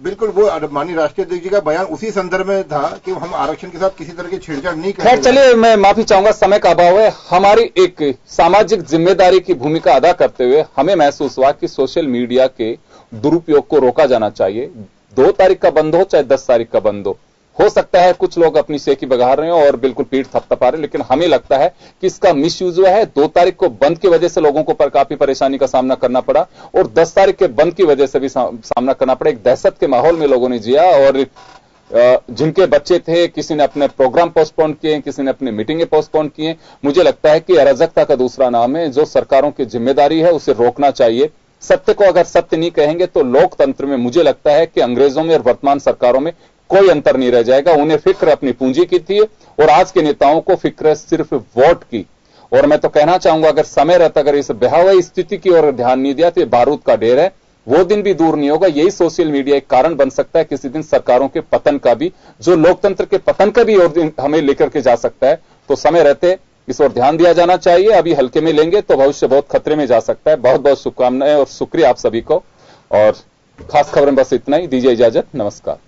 बिल्कुल, वो माननीय राष्ट्रीय अध्यक्ष जी का बयान उसी संदर्भ में था कि हम आरक्षण के साथ किसी तरह की छेड़छाड़ नहीं करेंगे। खैर चलिए, मैं माफी चाहूंगा, समय का अभाव है। हमारी एक सामाजिक जिम्मेदारी की भूमिका अदा करते हुए हमें महसूस हुआ कि सोशल मीडिया के दुरुपयोग को रोका जाना चाहिए। 2 तारीख का बंद हो चाहे 10 तारीख का बंद हो सकता है कुछ लोग अपनी सेकी बघार रहे हो और बिल्कुल पीठ थपथपा रहे, लेकिन हमें लगता है कि इसका मिसयूज हुआ है। 2 तारीख को बंद की वजह से लोगों को पर काफी परेशानी का सामना करना पड़ा और 10 तारीख के बंद की वजह से भी सामना करना पड़ा। एक दहशत के माहौल में लोगों ने जिया और जिनके बच्चे थे, किसी ने अपने प्रोग्राम पोस्टपोन किए, किसी ने अपनी मीटिंगें पोस्टपोन किए। मुझे लगता है कि अराजकता का दूसरा नाम है। जो सरकारों की जिम्मेदारी है उसे रोकना चाहिए। सत्य को अगर सत्य नहीं कहेंगे तो लोकतंत्र में मुझे लगता है कि अंग्रेजों में और वर्तमान सरकारों में कोई अंतर नहीं रह जाएगा। उन्हें फिक्र अपनी पूंजी की थी और आज के नेताओं को फिक्र सिर्फ वोट की। और मैं तो कहना चाहूंगा अगर समय रहता अगर इस बेहावा स्थिति की ओर ध्यान नहीं दिया तो ये बारूद का ढेर है, वो दिन भी दूर नहीं होगा। यही सोशल मीडिया एक कारण बन सकता है किसी दिन सरकारों के पतन का भी, जो लोकतंत्र के पतन का भी और हमें लेकर के जा सकता है। तो समय रहते इस ओर ध्यान दिया जाना चाहिए। अभी हल्के में लेंगे तो भविष्य बहुत खतरे में जा सकता है। बहुत बहुत शुभकामनाएं और शुक्रिया आप सभी को। और खास खबरें बस इतना ही, दीजिए इजाजत, नमस्कार।